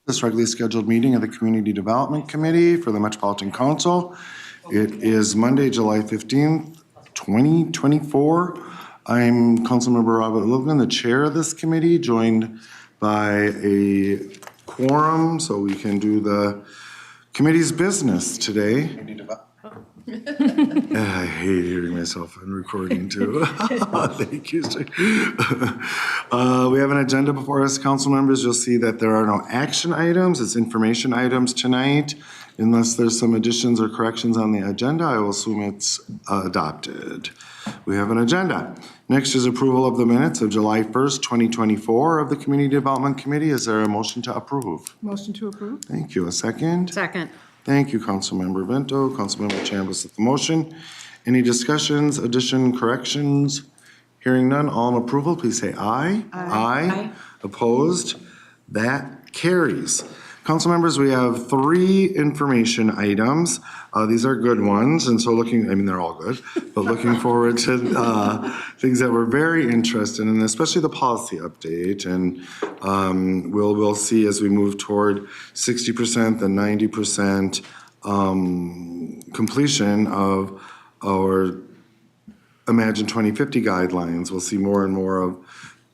This regularly scheduled meeting of the Community Development Committee for the Metropolitan Council. It is Monday, July 15th, 2024. I'm Councilmember Robert Logan, the chair of this committee, joined by a quorum so we can do the committee's business today. I hate hearing myself on recording too. Thank you, sir. We have an agenda before us, council members. You'll see that there are no action items. It's information items tonight. Unless there's some additions or corrections on the agenda, I will assume it's adopted. We have an agenda. Next is approval of the minutes of July 1st, 2024 of the Community Development Committee. Is there a motion to approve? Motion to approve. Thank you. A second? Second. Thank you, Councilmember Vento. Councilmember Chambliss with the motion. Any discussions, addition, corrections? Hearing none, all in approval, please say aye. Aye. Opposed? That carries. Council members, we have 3 information items. These are good ones, and so they're all good, but looking forward to things that we're very interested in, especially the policy update. And we'll see as we move toward 60% and 90% completion of our Imagine 2050 guidelines. We'll see more and more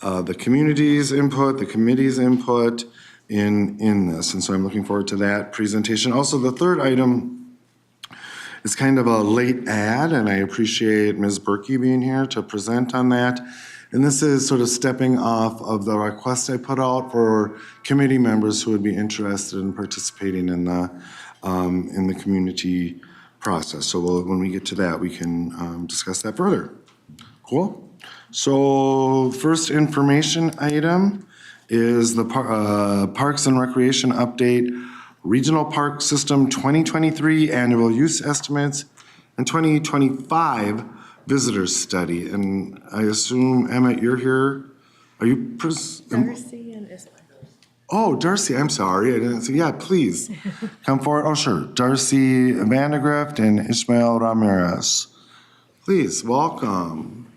of the community's input, the committee's input in this. And so I'm looking forward to that presentation. Also, the third item is kind of a late ad, and I appreciate Ms. Berkey being here to present on that. And this is sort of stepping off of the request I put out for committee members who would be interested in participating in the community process. So when we get to that, we can discuss that further. Cool. So first information item is the Parks and Recreation Update, Regional Park System 2023 Annual Use Estimates, and 2025 Visitor Study. And I assume, Emmett, you're here. Are you? Darcy and Ismail. Oh, Darcy, I'm sorry. I didn't see. Yeah, please come forward. Oh, sure. Darcy Vandegrift and Ismail Ramirez. Please, welcome.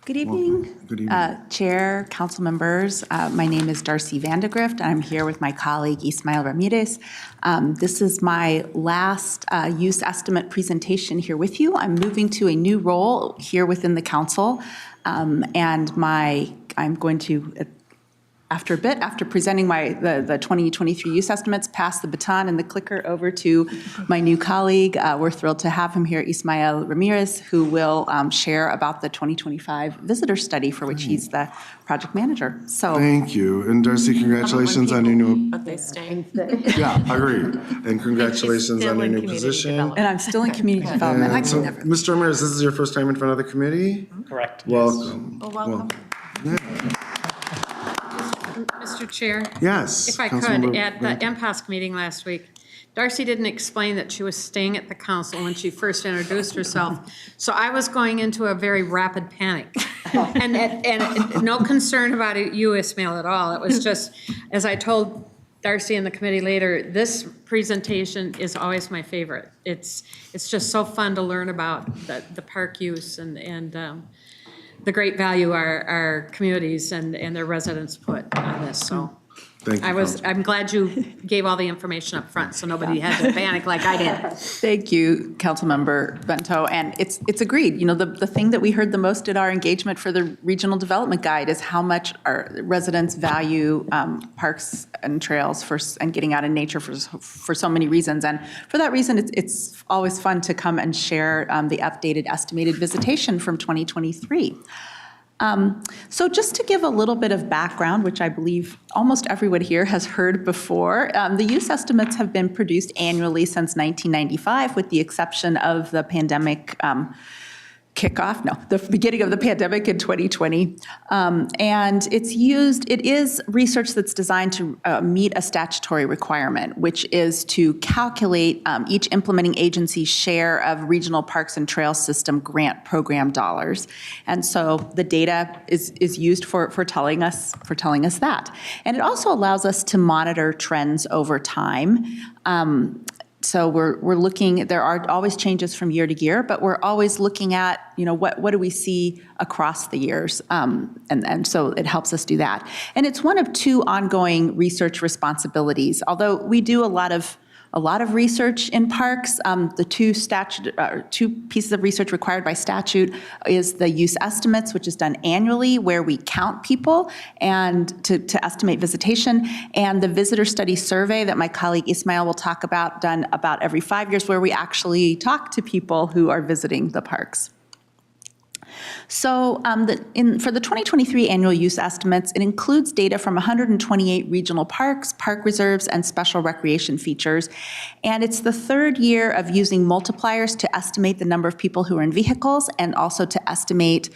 Good evening, Good evening. Chair, council members. My name is Darcy Vandegrift. I'm here with my colleague Ismail Ramirez. This is my last use estimate presentation here with you. I'm moving to a new role here within the council, and I'm going to, after presenting the 2023 use estimates, pass the baton and the clicker over to my new colleague. We're thrilled to have him here, Ismail Ramirez, who will share about the 2025 visitor study for which he's the project manager. So thank you. And Darcy, congratulations on your new. But they stay. Yeah, agreed. And congratulations on your new position. and I'm still in community development. I And can so, never. Mr. Ramirez, this is your first time in front of the committee? Correct. Welcome. Oh, welcome. Mr. Chair, Yes. if I Councilmember could, at the Vento. MPAS meeting last week, Darcy didn't explain that she was staying at the council when she first introduced herself. So I was going into a very rapid panic. And no concern about you, Ismail, at all. It was just, as I told Darcy and the committee later, this presentation is always my favorite. It's just so fun to learn about the park use and the great value our communities and their residents put on this, so. Thank you, I'm glad you gave all the information up front, so nobody had to panic like I did. Thank you, Councilmember Bento. And it's agreed. You know, the thing that we heard the most at our engagement for the Regional Development Guide is how much our residents value parks and trails and getting out in nature for so many reasons. And for that reason, it's always fun to come and share the updated estimated visitation from 2023. So just to give a little bit of background, which I believe almost everyone here has heard before, the use estimates have been produced annually since 1995, with the exception of the pandemic the beginning of the pandemic in 2020. And it is research that's designed to meet a statutory requirement, which is to calculate each implementing agency's share of regional parks and trail system grant program dollars. And so the data is used for telling us that. And it also allows us to monitor trends over time. So we're looking, there are always changes from year to year, but we're always looking at, what do we see across the years? And so it helps us do that. And it's one of two ongoing research responsibilities. Although we do a lot of research in parks. The two pieces of research required by statute is the use estimates, which is done annually, where we count people and to estimate visitation, and the visitor study survey that my colleague Ismail will talk about, done about every 5 years, where we actually talk to people who are visiting the parks. So for the 2023 annual use estimates, it includes data from 128 regional parks, park reserves, and special recreation features. And it's the third year of using multipliers to estimate the number of people who are in vehicles, and also to estimate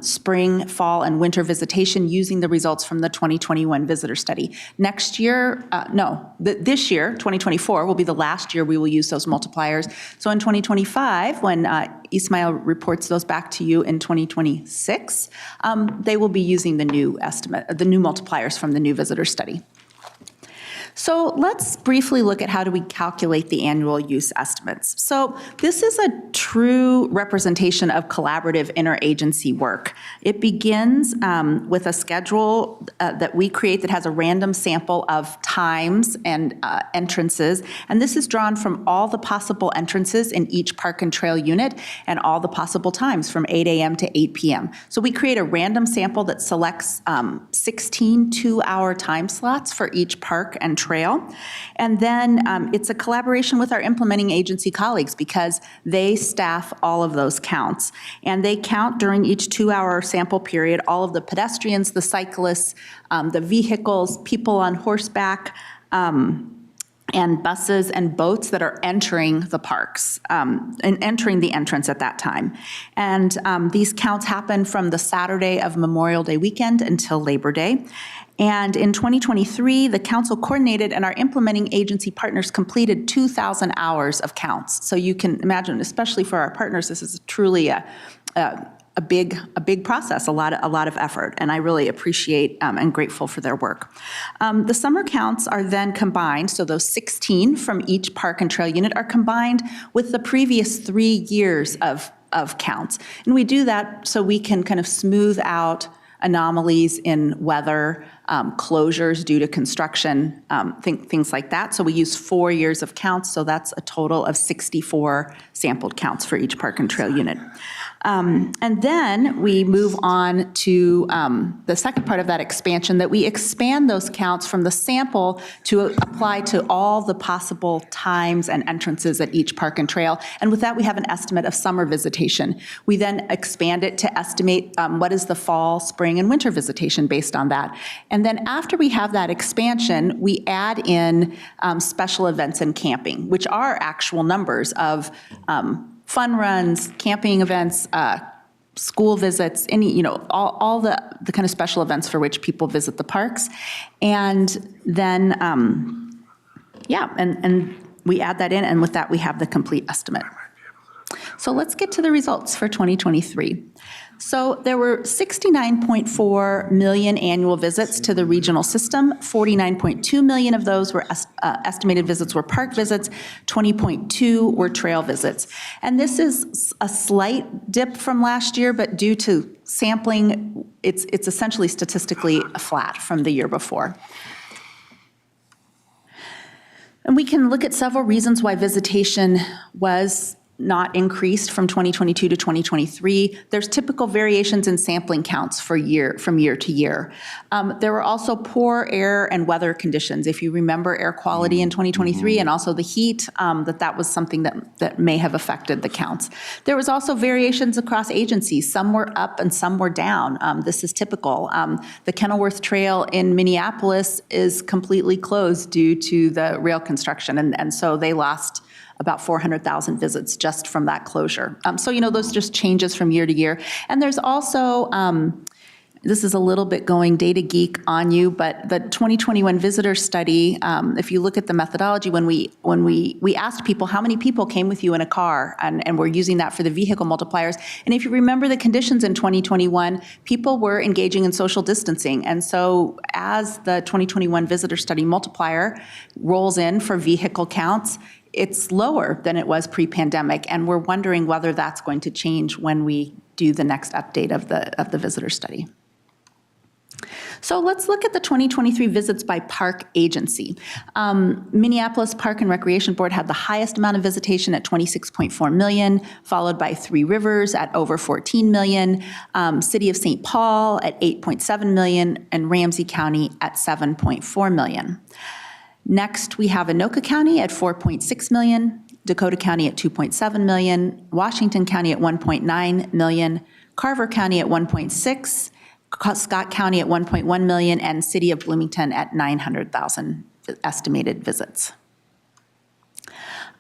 spring, fall, and winter visitation using the results from the 2021 visitor study. Next year, this year, 2024, will be the last year we will use those multipliers. So in 2025, when Ismail reports those back to you in 2026, they will be using the new multipliers from the new visitor study. So let's briefly look at how do we calculate the annual use estimates. So this is a true representation of collaborative interagency work. It begins with a schedule that we create that has a random sample of times and entrances, and this is drawn from all the possible entrances in each park and trail unit and all the possible times from 8 a.m. to 8 p.m. So we create a random sample that selects 16 two-hour time slots for each park and trail. And then it's a collaboration with our implementing agency colleagues, because they staff all of those counts. And they count during each 2-hour sample period all of the pedestrians, the cyclists, the vehicles, people on horseback, and buses and boats that are entering the parks and entering the entrance at that time. And these counts happen from the Saturday of Memorial Day weekend until Labor Day. And in 2023, the council coordinated and our implementing agency partners completed 2,000 hours of counts. So you can imagine, especially for our partners, this is truly a big process, a lot of effort, and I really appreciate and grateful for their work. The summer counts are then combined, so those 16 from each park and trail unit are combined with the previous 3 years of counts. And we do that so we can kind of smooth out anomalies in weather, closures due to construction, things like that. So we use 4 years of counts, so that's a total of 64 sampled counts for each park and trail unit. And then we move on to the second part of that expansion, that we expand those counts from the sample to apply to all the possible times and entrances at each park and trail. And with that, we have an estimate of summer visitation. We then expand it to estimate what is the fall, spring, and winter visitation based on that. And then after we have that expansion, we add in special events and camping, which are actual numbers of fun runs, camping events, school visits, all the kind of special events for which people visit the parks. And then, and we add that in, and with that, we have the complete estimate. So let's get to the results for 2023. So there were 69.4 million annual visits to the regional system. 49.2 million of those were estimated visits were park visits. 20.2 were trail visits. And this is a slight dip from last year, but due to sampling, it's essentially statistically flat from the year before. And we can look at several reasons why visitation was not increased from 2022 to 2023. There's typical variations in sampling counts from year to year. There were also poor air and weather conditions. If you remember air quality in 2023 and also the heat, that was something that may have affected the counts. There was also variations across agencies. Some were up and some were down. This is typical. The Kenilworth Trail in Minneapolis is completely closed due to the rail construction, and so they lost about 400,000 visits just from that closure. So, those just changes from year to year. And there's also this is a little bit going data geek on you, but the 2021 visitor study, if you look at the methodology, when we asked people how many people came with you in a car, and we're using that for the vehicle multipliers. And if you remember the conditions in 2021, people were engaging in social distancing. And so as the 2021 visitor study multiplier rolls in for vehicle counts, it's lower than it was pre-pandemic. And we're wondering whether that's going to change when we do the next update of the visitor study. So let's look at the 2023 visits by park agency. Minneapolis Park and Recreation Board had the highest amount of visitation at 26.4 million, followed by Three Rivers at over 14 million, City of St. Paul at 8.7 million, and Ramsey County at 7.4 million. Next, we have Anoka County at 4.6 million, Dakota County at 2.7 million, Washington County at 1.9 million, Carver County at 1.6, Scott County at 1.1 million, and City of Bloomington at 900,000 estimated visits.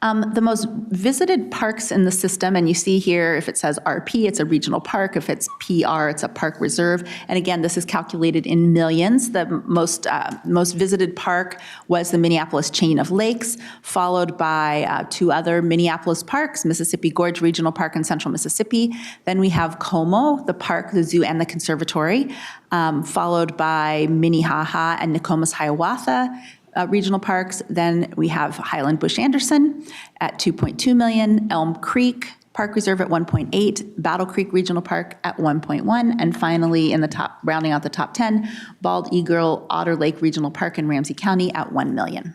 The most visited parks in the system, and you see here, if it says RP, it's a regional park. If it's PR, it's a park reserve. And again, this is calculated in millions. The most visited park was the Minneapolis Chain of Lakes, followed by two other Minneapolis parks, Mississippi Gorge Regional Park in Central Mississippi. Then we have Como, the park, the zoo, and the conservatory, followed by Minnehaha and Nokomis Hiawatha. Regional parks. Then we have Highland Bush Anderson at 2.2 million, Elm Creek Park Reserve at 1.8, Battle Creek Regional Park at 1.1, and finally in the top, rounding out the top 10, Bald Eagle Otter Lake Regional Park in Ramsey County at 1 million.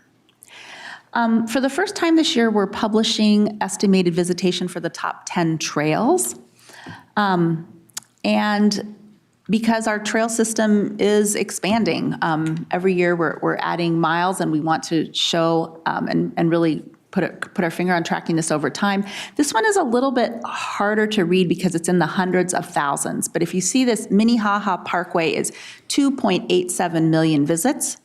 For the first time this year, we're publishing estimated visitation for the top 10 trails. And because our trail system is expanding. Every year we're adding miles, and we want to show and really put our finger on tracking this over time. This one is a little bit harder to read because it's in the hundreds of thousands. But if you see this, Minnehaha Parkway is 2.87 million visits.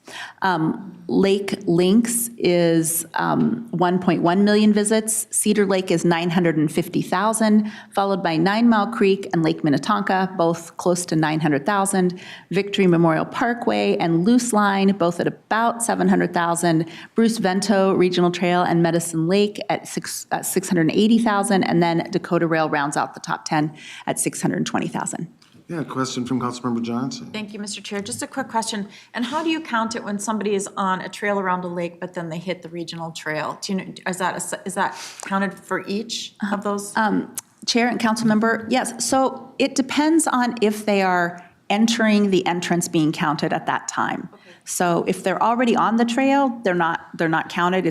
Lake Lynx is 1.1 million visits. Cedar Lake is 950,000, followed by 9 Mile Creek and Lake Minnetonka, both close to 900,000. Victory Memorial Parkway and Loose Line, both at about 700,000. Bruce Vento Regional Trail and Medicine Lake at 680,000, and then Dakota Rail rounds out the top 10 at 620,000. Yeah, question from Councilmember Johnson. Thank you, Mr. Chair. Just a quick question. And how do you count it when somebody is on a trail around a lake, but then they hit the regional trail? Do you know, is that counted for each of those? Chair and council member, yes. So it depends on if they are entering the entrance being counted at that time. Okay. So if they're already on the trail, they're not counted.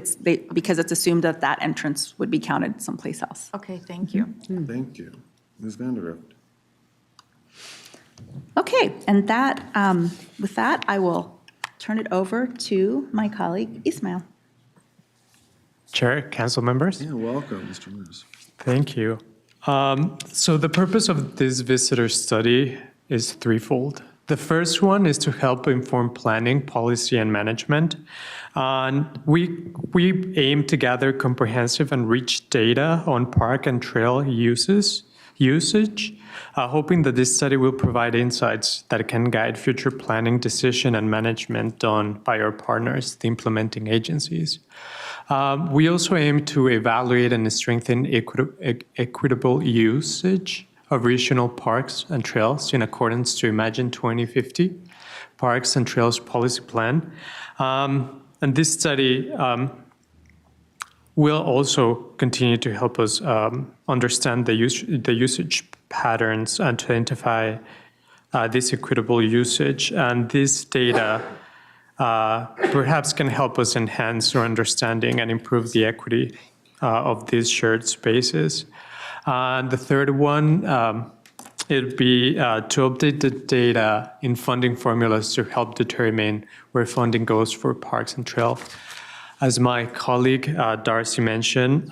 Because it's assumed that that entrance would be counted someplace else. Okay, thank you. Thank you. Ms. Vandergrift. Okay, and that with that, I will turn it over to my colleague Ismail. Chair, council members. Yeah, welcome, Mr. Moose. Thank you. So the purpose of this visitor study is threefold. The first one is to help inform planning, policy, and management. We aim to gather comprehensive and rich data on park and trail usage, hoping that this study will provide insights that can guide future planning, decision, and management done by our partners, the implementing agencies. We also aim to evaluate and strengthen equitable usage of regional parks and trails in accordance to Imagine 2050 Parks and Trails Policy Plan. And this study will also continue to help us understand the usage patterns and to identify this equitable usage. And this data perhaps can help us enhance our understanding and improve the equity of these shared spaces. The third one, it'd be to update the data in funding formulas to help determine where funding goes for parks and trails. As my colleague Darcy mentioned,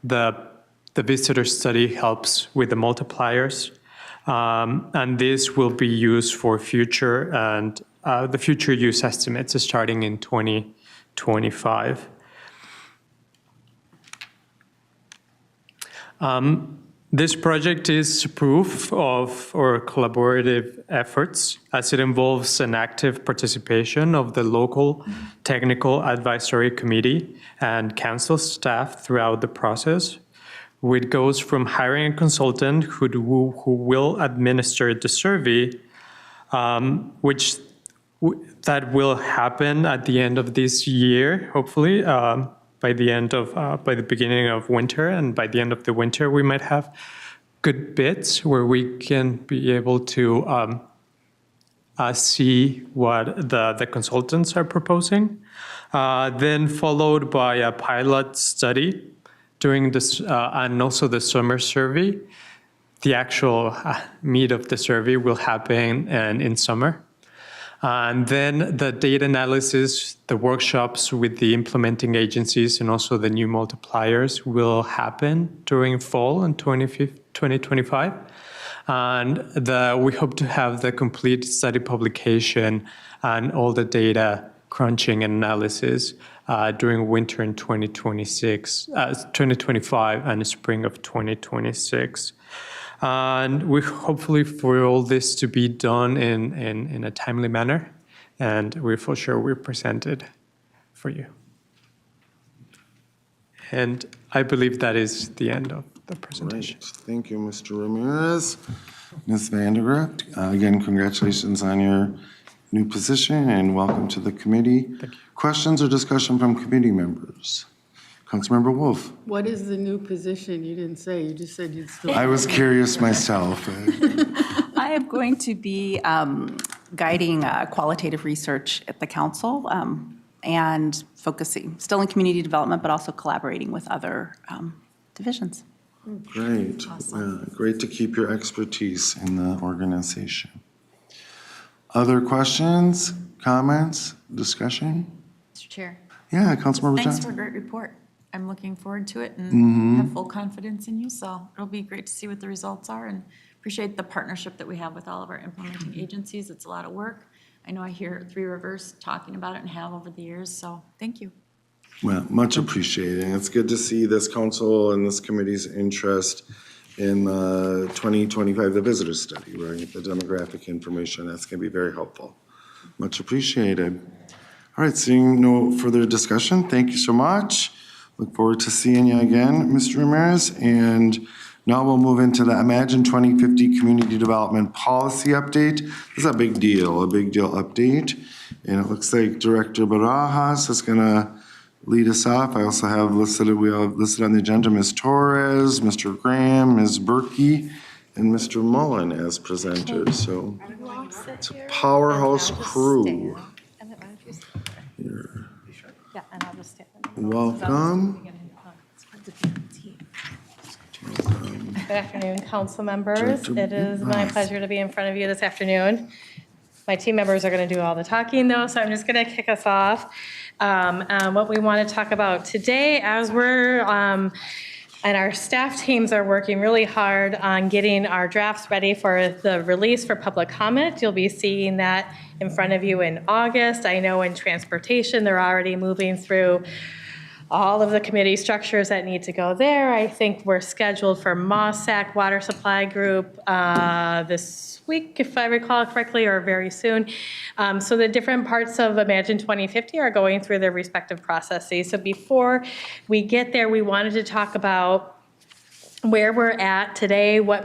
the visitor study helps with the multipliers, and this will be used for future and the future use estimates starting in 2025. This project is proof of our collaborative efforts as it involves an active participation of the local technical advisory committee and council staff throughout the process, which goes from hiring a consultant who will administer the survey, that will happen at the end of this year, hopefully, by the beginning of winter, and by the end of the winter, we might have good bits where we can be able to see what the consultants are proposing. Then followed by a pilot study during this, and also the summer survey. The actual meat of the survey will happen in summer. And then the data analysis, the workshops with the implementing agencies and also the new multipliers will happen during fall in 2025. And we hope to have the complete study publication and all the data crunching and analysis during winter in 2025 and spring of 2026. And we hopefully for all this to be done in a timely manner, and we for sure we're presented for you. And I believe that is the end of the presentation. Great. Thank you, Mr. Ramirez. Ms. Vandergrift, again, congratulations on your new position and welcome to the committee. Thank you. Questions or discussion from committee members? Councilmember Wolf. What is the new position? You didn't say, you just said you'd still. I was curious myself. I am going to be guiding qualitative research at the council and focusing, still in community development, but also collaborating with other divisions. Great. Great to keep your expertise in the organization. Other questions, comments, discussion? Mr. Chair. Yeah, Councilmember Thanks for Johnson. a great report. I'm looking forward to it and have full confidence in you, so it'll be great to see what the results are, and appreciate the partnership that we have with all of our implementing agencies. It's a lot of work. I know I hear Three Rivers talking about it and have over the years, so thank you. Well, much appreciated. It's good to see this council and this committee's interest in 2025, the visitor study, right? The demographic information, that's going to be very helpful. Much appreciated. All right, seeing no further discussion, thank you so much. Look forward to seeing you again, Mr. Ramirez. And now we'll move into the Imagine 2050 Community Development Policy Update. This is a big deal update. And it looks like Director Barajas is gonna lead us off. I also have listed on the agenda Ms. Torres, Mr. Graham, Ms. Berkey, and Mr. Mullen as presenters. So it's a powerhouse crew. Yeah, and I'll just stand. Welcome. Good afternoon, council members. Director It is my pleasure to be in front of you this afternoon. My team members are going to do all the talking though, so I'm just going to kick us off. What we want to talk about today, as we're, and our staff teams are working really hard on getting our drafts ready for the release for public comment. You'll be seeing that in front of you in August. I know in transportation, they're already moving through all of the committee structures that need to go there. I think we're scheduled for MOSAC Water Supply Group this week, if I recall correctly, or very soon. So the different parts of Imagine 2050 are going through their respective processes. So before we get there, we wanted to talk about where we're at today, what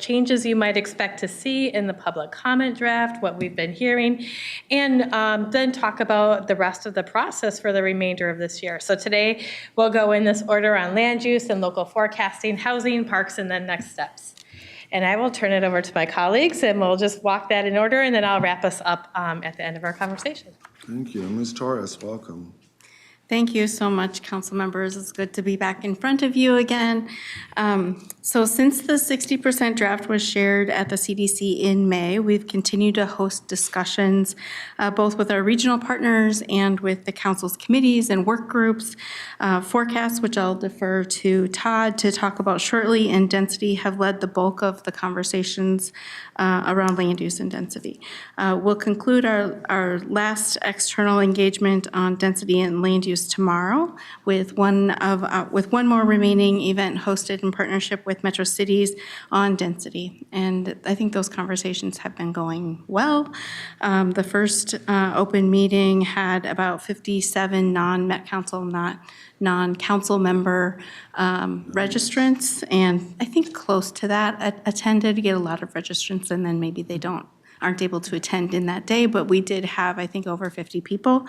changes you might expect to see in the public comment draft, what we've been hearing, and then talk about the rest of the process for the remainder of this year. So today, we'll go in this order on land use and local forecasting, housing, parks, and then next steps. And I will turn it over to my colleagues, and we'll just walk that in order, and then I'll wrap us up at the end of our conversation. Thank you. Ms. Torres, welcome. Thank you so much, council members. It's good to be back in front of you again. So since the 60% draft was shared at the CDC in May, we've continued to host discussions both with our regional partners and with the council's committees and work groups. Forecasts, which I'll defer to Todd to talk about shortly, and density have led the bulk of the conversations around land use and density. We'll conclude our last external engagement on density and land use is tomorrow, with one more remaining event hosted in partnership with Metro Cities on density. And I think those conversations have been going well. The first open meeting had about 57 non-Met Council, not non-council member registrants, and I think close to that attended. You get a lot of registrants, and then maybe they aren't able to attend in that day, but we did have, I think, over 50 people,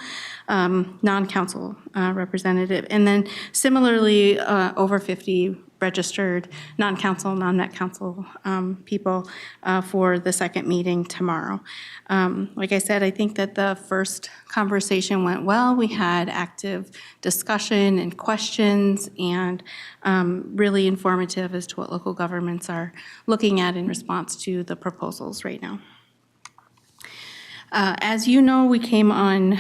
non-council representative. And then similarly, over 50 registered non-council, non-Met Council people for the second meeting tomorrow. Like I said, I think that the first conversation went well. We had active discussion and questions, and really informative as to what local governments are looking at in response to the proposals right now. As you know, we came on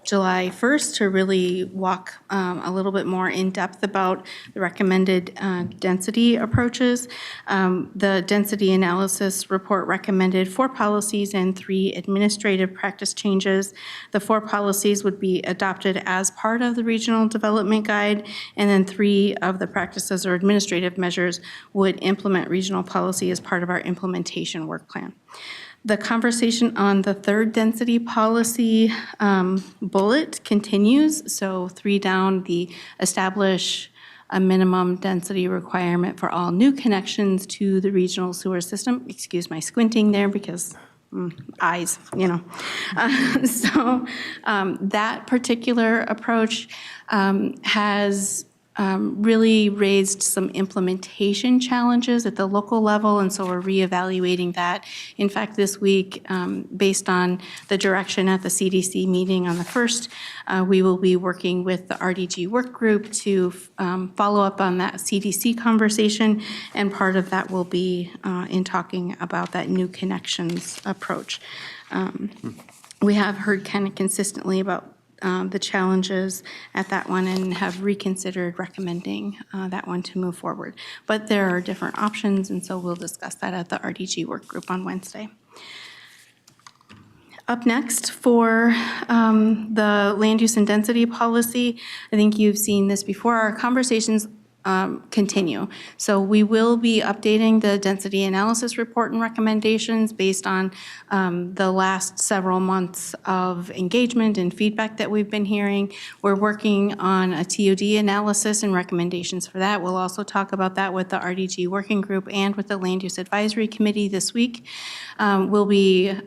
July 1st to really walk a little bit more in depth about the recommended density approaches. The density analysis report recommended 4 policies and 3 administrative practice changes. The 4 policies would be adopted as part of the regional development guide, and then 3 of the practices or administrative measures would implement regional policy as part of our implementation work plan. The conversation on the 3rd density policy bullet continues. So 3 down, the establish a minimum density requirement for all new connections to the regional sewer system. Excuse my squinting there because eyes, you know. That particular approach has really raised some implementation challenges at the local level, and so we're reevaluating that. In fact, this week, based on the direction at the CDC meeting on the 1st, we will be working with the RDG work group to follow up on that CDC conversation, and part of that will be in talking about that new connections approach. We have heard kind of consistently about the challenges at that one and have reconsidered recommending that one to move forward. But there are different options, and so we'll discuss that at the RDG work group on Wednesday. Up next for the land use and density policy, I think you've seen this before. Our conversations continue. So we will be updating the density analysis report and recommendations based on the last several months of engagement and feedback that we've been hearing. We're working on a TOD analysis and recommendations for that. We'll also talk about that with the RDG working group and with the Land Use Advisory Committee this week. We'll be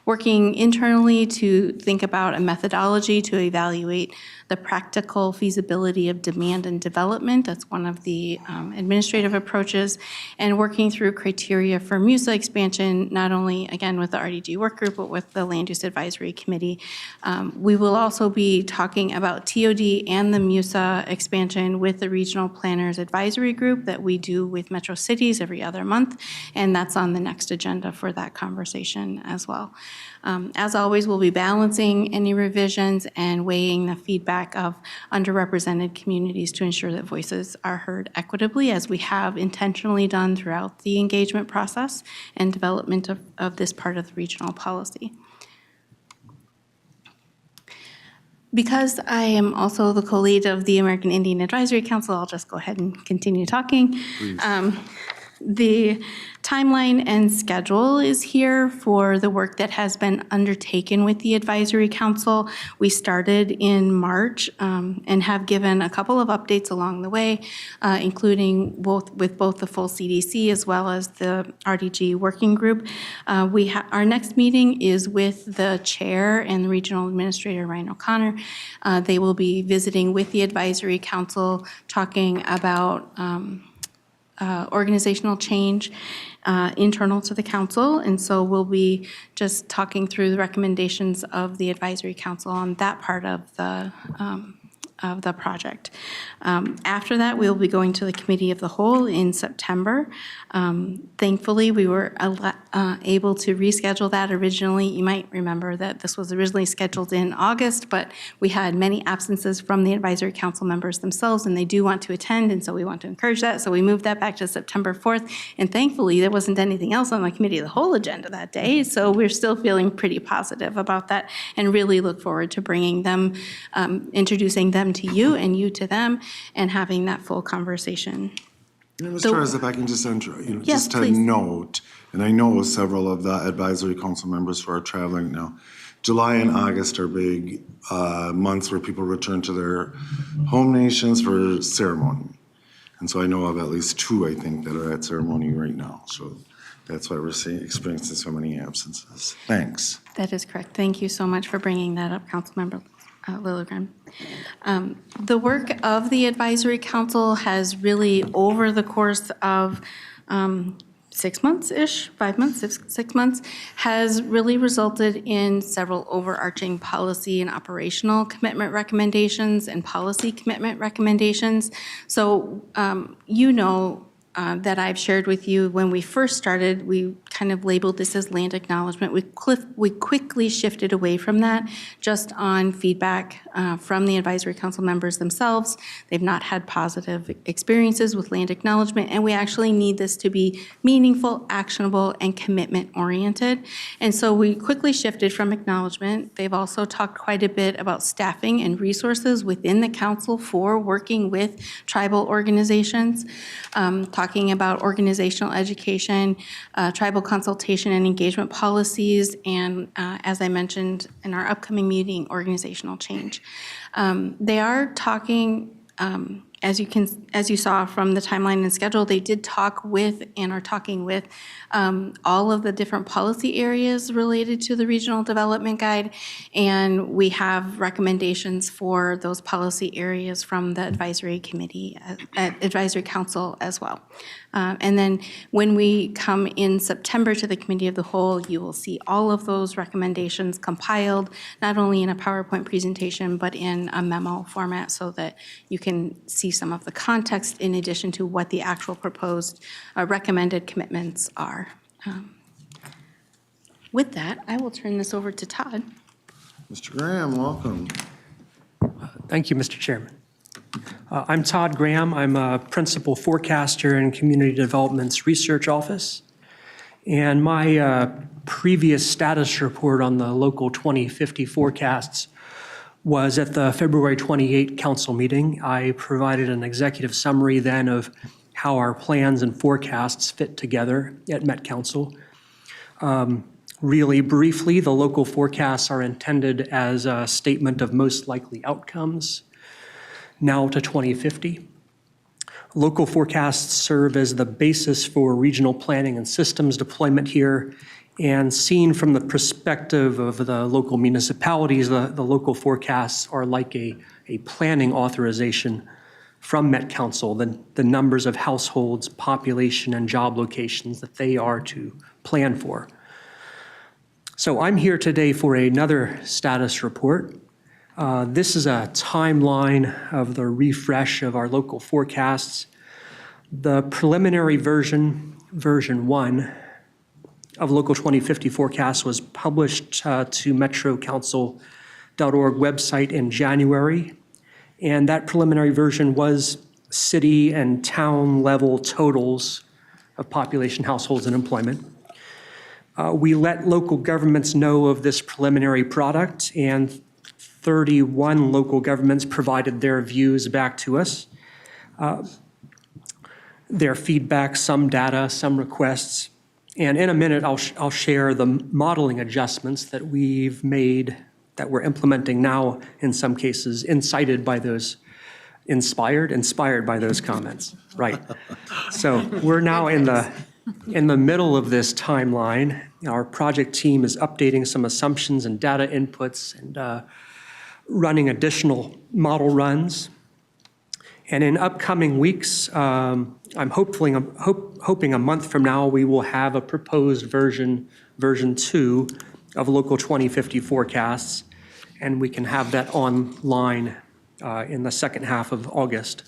working internally to think about a methodology to evaluate the practical feasibility of demand and development. That's one of the administrative approaches, and working through criteria for MUSA expansion, not only, again, with the RDG work group, but with the Land Use Advisory Committee. We will also be talking about TOD and the MUSA expansion with the Regional Planners Advisory Group that we do with Metro Cities every other month, and that's on the next agenda for that conversation as well. As always, we'll be balancing any revisions and weighing the feedback of underrepresented communities to ensure that voices are heard equitably, as we have intentionally done throughout the engagement process and development of this part of the regional policy. Because I am also the co-lead of the American Indian Advisory Council, I'll just go ahead and continue talking. The timeline and schedule is here for the work that has been undertaken with the Advisory Council. We started in March and have given a couple of updates along the way, including with both the full CDC as well as the RDG working group. Our next meeting is with the chair and the regional administrator, Ryan O'Connor. They will be visiting with the Advisory Council, talking about organizational change internal to the council, and so we'll be just talking through the recommendations of the Advisory Council on that part of the of the project. After that, we will be going to the Committee of the Whole in September. Thankfully, we were able to reschedule that originally. You might remember that this was originally scheduled in August, but we had many absences from the advisory council members themselves, and they do want to attend, and so we want to encourage that. So we moved that back to September 4th, and thankfully, there wasn't anything else on the Committee of the Whole agenda that day, so we're still feeling pretty positive about that and really look forward to bringing them, introducing them to you and you to them, and having that full conversation. Ms. So- Charles, if I can just enter, Yes, just to please. note, and I know several of the advisory council members who are traveling now, July and August are big months where people return to their home nations for ceremony. And so I know of at least 2, I think, that are at ceremony right now. So that's why we're experiencing so many absences. Thanks. That is correct. Thank you so much for bringing that up, Councilmember Lilligren. The work of the advisory council has really, over the course of 6 months-ish, 5 months, 6 months, has really resulted in several overarching policy and operational commitment recommendations and policy commitment recommendations. So you know that I've shared with you, when we first started, we kind of labeled this as land acknowledgement. We quickly shifted away from that, just on feedback from the advisory council members themselves. They've not had positive experiences with land acknowledgement, and we actually need this to be meaningful, actionable, and commitment-oriented. And so we quickly shifted from acknowledgement. They've also talked quite a bit about staffing and resources within the council for working with tribal organizations, talking about organizational education, tribal consultation and engagement policies, and as I mentioned in our upcoming meeting, organizational change. They are talking, as you saw from the timeline and schedule, they did talk with and are talking with all of the different policy areas related to the regional development guide, and we have recommendations for those policy areas from the advisory committee, advisory council as well. And then when we come in September to the Committee of the Whole, you will see all of those recommendations compiled, not only in a PowerPoint presentation, but in a memo format so that you can see some of the context in addition to what the actual proposed recommended commitments are. With that, I will turn this over to Todd. Mr. Graham, welcome. Thank you, Mr. Chairman. I'm Todd Graham. I'm a principal forecaster in Community Development's research office. And my previous status report on the local 2050 forecasts was at the February 28 council meeting. I provided an executive summary then of how our plans and forecasts fit together at Met Council. Really briefly, the local forecasts are intended as a statement of most likely outcomes now to 2050. Local forecasts serve as the basis for regional planning and systems deployment here, and seen from the perspective of the local municipalities, the local forecasts are like a planning authorization from Met Council, the numbers of households, population, and job locations that they are to plan for. So I'm here today for another status report. This is a timeline of the refresh of our local forecasts. The preliminary version 1 of Local 2050 forecast was published to metrocouncil.org website in January, and that preliminary version was city and town level totals of population, households, and employment. We let local governments know of this preliminary product, and 31 local governments provided their views back to us. Their feedback, some data, some requests. And in a minute, I'll share the modeling adjustments that we've made, that we're implementing now, in some cases, inspired by those comments, right? So we're now in the middle of this timeline. Our project team is updating some assumptions and data inputs and running additional model runs. And in upcoming weeks, I'm hoping a month from now, we will have a proposed version 2 of Local 2050 forecasts, and we can have that online in the second half of August.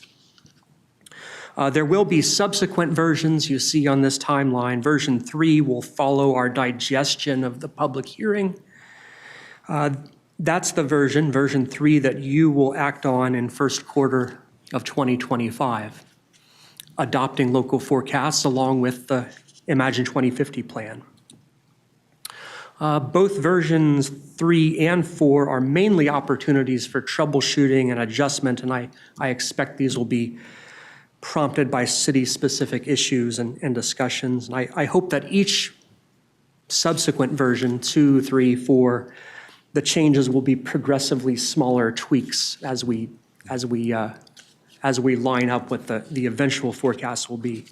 There will be subsequent versions you see on this timeline. Version 3 will follow our digestion of the public hearing. That's the version 3, that you will act on in first quarter of 2025, adopting local forecasts along with the Imagine 2050 plan. Both versions 3 and 4 are mainly opportunities for troubleshooting and adjustment, and I expect these will be prompted by city-specific issues and discussions. And I hope that each subsequent version, 2, 3, 4, the changes will be progressively smaller tweaks as we line up what the eventual forecast will be.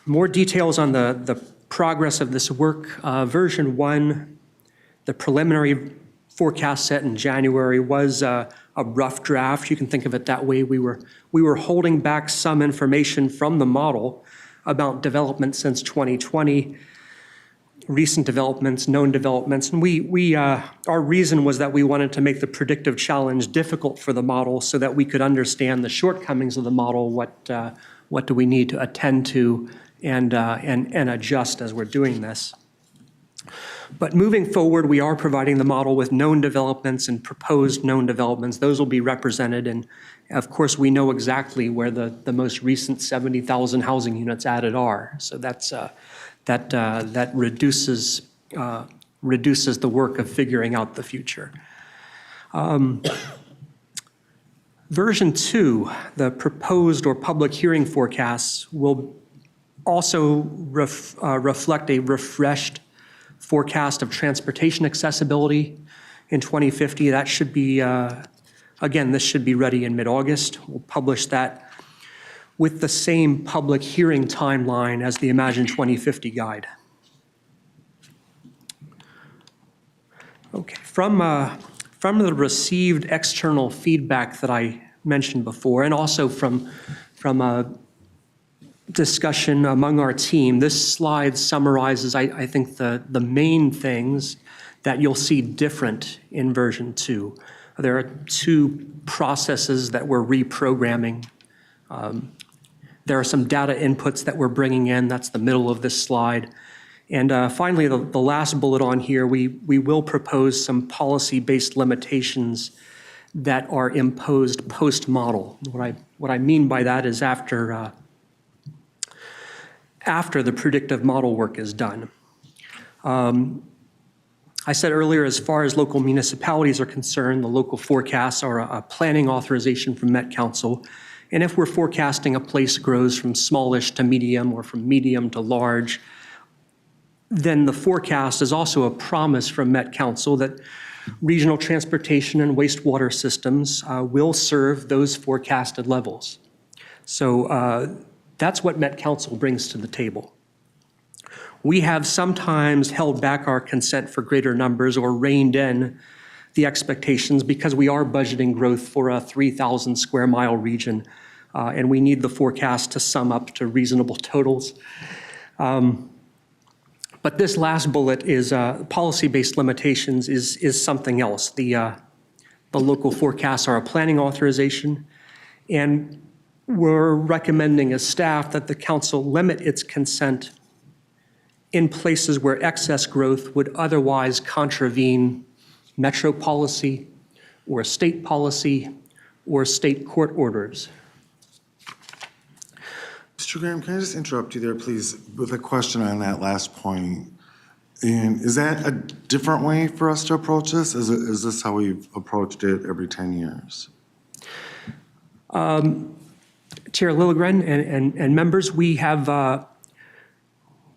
More details on the progress of this work. Version 1, the preliminary forecast set in January, was a rough draft. You can think of it that way. We were holding back some information from the model about development since 2020, recent developments, known developments, and our reason was that we wanted to make the predictive challenge difficult for the model so that we could understand the shortcomings of the model, what do we need to attend to and adjust as we're doing this. But moving forward, we are providing the model with known developments and proposed known developments. Those will be represented, and of course, we know exactly where the most recent 70,000 housing units added are. So that reduces the work of figuring out the future. Version 2, the proposed or public hearing forecasts, will also reflect a refreshed forecast of transportation accessibility in 2050. That should be, again, this should be ready in mid-August. We'll publish that with the same public hearing timeline as the Imagine 2050 guide. Okay, from the received external feedback that I mentioned before, and also from a discussion among our team, this slide summarizes, I think, the main things that you'll see different in version 2. There are 2 processes that we're reprogramming. There are some data inputs that we're bringing in. That's the middle of this slide. And finally, the last bullet on here, we will propose some policy-based limitations that are imposed post-model. What I mean by that is after the predictive model work is done. I said earlier, as far as local municipalities are concerned, the local forecasts are a planning authorization from Met Council. And if we're forecasting a place grows from smallish to medium or from medium to large, then the forecast is also a promise from Met Council that regional transportation and wastewater systems will serve those forecasted levels. So that's what Met Council brings to the table. We have sometimes held back our consent for greater numbers or reined in the expectations because we are budgeting growth for a 3,000 square mile region, and we need the forecast to sum up to reasonable totals. But this last bullet is policy-based limitations is something else. The local forecasts are a planning authorization, and we're recommending as staff that the council limit its consent in places where excess growth would otherwise contravene metro policy or state policy or state court orders. Mr. Graham, can I just interrupt you there, please, with a question on that last point? And is that a different way for us to approach this? Is this how we've approached it every 10 years? Chair Lilligren and members, we have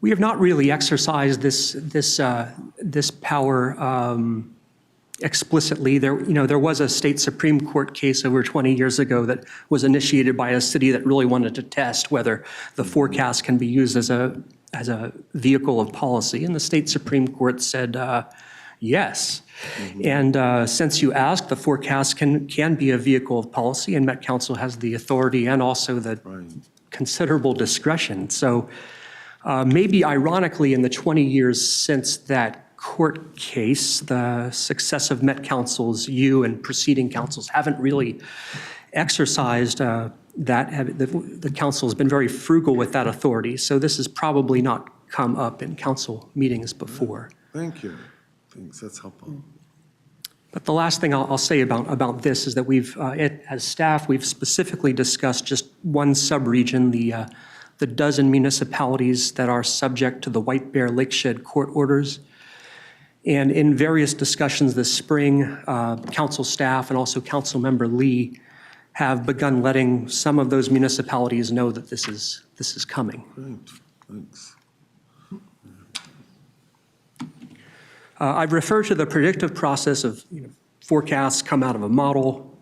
not really exercised this power explicitly. There was a state Supreme Court case over 20 years ago that was initiated by a city that really wanted to test whether the forecast can be used as a vehicle of policy, and the state Supreme Court said yes. Mm-hmm. And since you asked, the forecast can be a vehicle of policy, and Met Council has the authority and also the considerable discretion. So maybe ironically, in the 20 years since that court case. The successive Met councils, you and preceding councils, haven't really exercised that. The council has been very frugal with that authority, so this has probably not come up in council meetings before. Thank you. Thanks, that's helpful. But the last thing I'll say about this is that as staff, we've specifically discussed just one sub-region, the dozen municipalities that are subject to the White Bear Lakeshed court orders. And in various discussions this spring, council staff and also Councilmember Lee have begun letting some of those municipalities know that this is coming. Great, thanks. I've referred to the predictive process of forecasts come out of a model.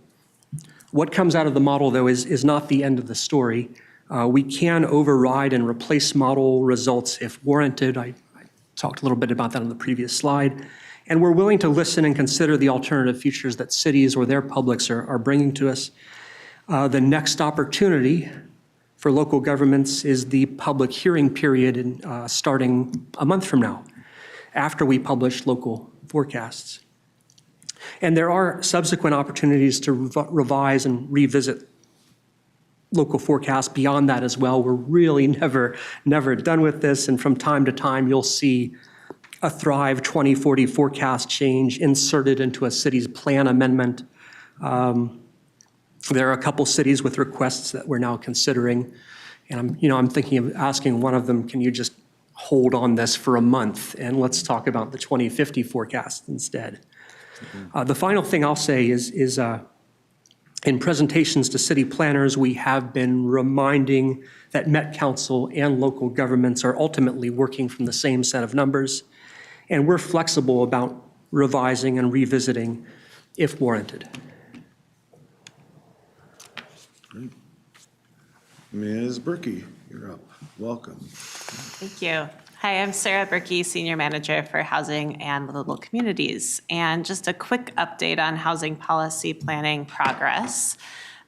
What comes out of the model, though, is not the end of the story. We can override and replace model results if warranted. I talked a little bit about that on the previous slide. And we're willing to listen and consider the alternative futures that cities or their publics are bringing to us. The next opportunity for local governments is the public hearing period starting a month from now, after we publish local forecasts. And there are subsequent opportunities to revise and revisit local forecasts beyond that as well. We're really never done with this, and from time to time, you'll see a Thrive 2040 forecast change inserted into a city's plan amendment. There are a couple cities with requests that we're now considering, and I'm thinking of asking one of them, can you just hold on this for a month and let's talk about the 2050 forecast instead. The final thing I'll say is in presentations to city planners, we have been reminding that Met Council and local governments are ultimately working from the same set of numbers, and we're flexible about revising and revisiting if warranted. Great. Ms. Berkey, you're up. Welcome. Thank you. Hi, I'm Sarah Berkey, Senior Manager for Housing and Livable Communities. And just a quick update on housing policy planning progress.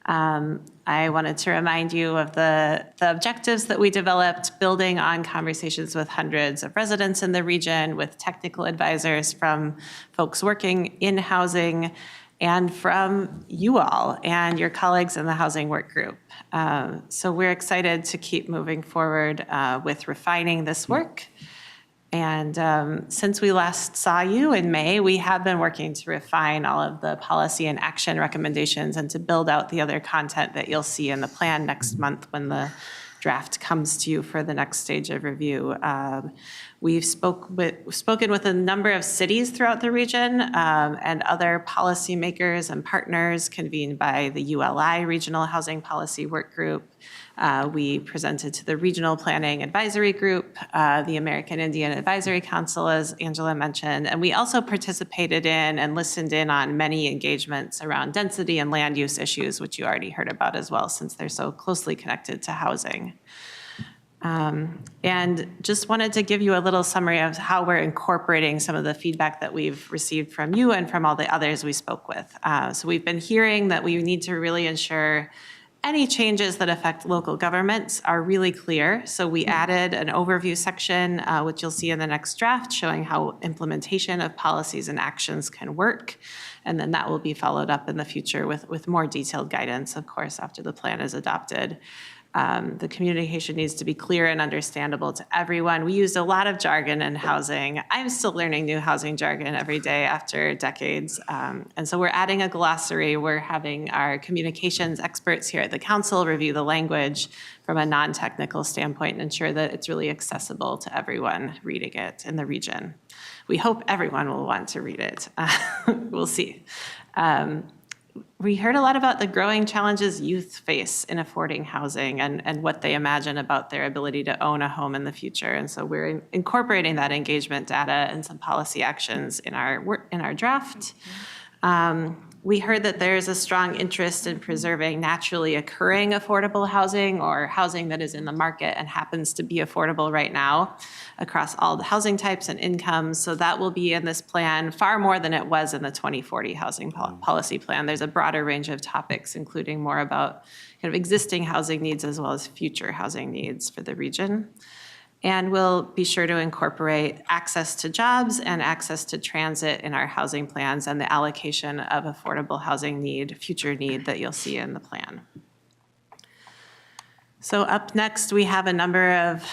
I wanted to remind you of the objectives that we developed, building on conversations with hundreds of residents in the region, with technical advisors from folks working in housing, and from you all and your colleagues in the housing work group. So we're excited to keep moving forward with refining this work. And since we last saw you in May, we have been working to refine all of the policy and action recommendations and to build out the other content that you'll see in the plan next month when the draft comes to you for the next stage of review. We've spoken with a number of cities throughout the region and other policymakers and partners convened by the ULI Regional Housing Policy Work Group. We presented to the Regional Planning Advisory Group, the American Indian Advisory Council, as Angela mentioned, and we also participated in and listened in on many engagements around density and land use issues, which you already heard about as well, since they're so closely connected to housing. And just wanted to give you a little summary of how we're incorporating some of the feedback that we've received from you and from all the others we spoke with. So we've been hearing that we need to really ensure any changes that affect local governments are really clear. So we added an overview section, which you'll see in the next draft, showing how implementation of policies and actions can work. And then that will be followed up in the future with more detailed guidance, of course, after the plan is adopted. The communication needs to be clear and understandable to everyone. We used a lot of jargon in housing. I'm still learning new housing jargon every day after decades. And so we're adding a glossary. We're having our communications experts here at the council review the language from a non-technical standpoint and ensure that it's really accessible to everyone reading it in the region. We hope everyone will want to read it. We'll see. We heard a lot about the growing challenges youth face in affording housing and what they imagine about their ability to own a home in the future. And so we're incorporating that engagement data and some policy actions in our draft. We heard that there's a strong interest in preserving naturally occurring affordable housing or housing that is in the market and happens to be affordable right now across all the housing types and incomes. So that will be in this plan far more than it was in the 2040 housing policy plan. There's a broader range of topics, including more about kind of existing housing needs as well as future housing needs for the region. And we'll be sure to incorporate access to jobs and access to transit in our housing plans and the allocation of affordable housing need, future need that you'll see in the plan. So up next, we have a number of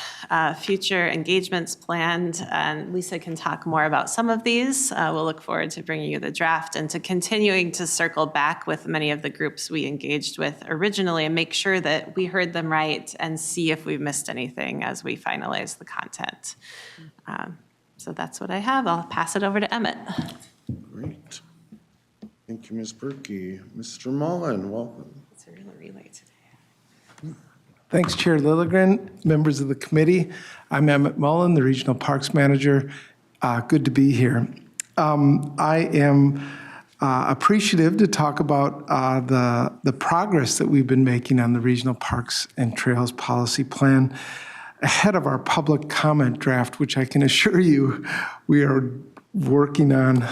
future engagements planned, and Lisa can talk more about some of these. We'll look forward to bringing you the draft and to continuing to circle back with many of the groups we engaged with originally and make sure that we heard them right and see if we've missed anything as we finalize the content. So that's what I have. I'll pass it over to Emmett. Great. Thank you, Ms. Berkey. Mr. Mullen, welcome. It's a real relay today. Thanks, Chair Lilligren, members of the committee. I'm Emmett Mullen, the Regional Parks Manager. Good to be here. I am appreciative to talk about the progress that we've been making on the Regional Parks and Trails Policy Plan ahead of our public comment draft, which I can assure you we are working on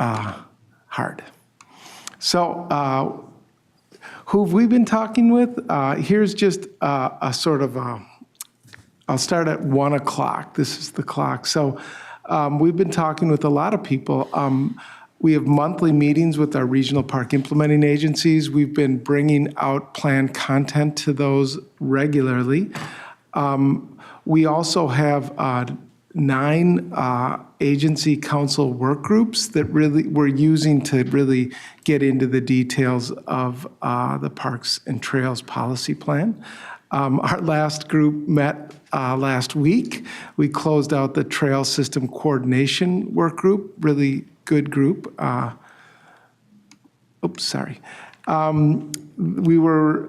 hard. So, who have we been talking with? Here's just a sort of I'll start at 1 o'clock. This is the clock. So we've been talking with a lot of people. We have monthly meetings with our regional park implementing agencies. We've been bringing out plan content to those regularly. We also have 9 agency council work groups that really we're using to really get into the details of the Parks and Trails Policy Plan. Our last group met last week. We closed out the Trail System Coordination Work Group, really good group. We were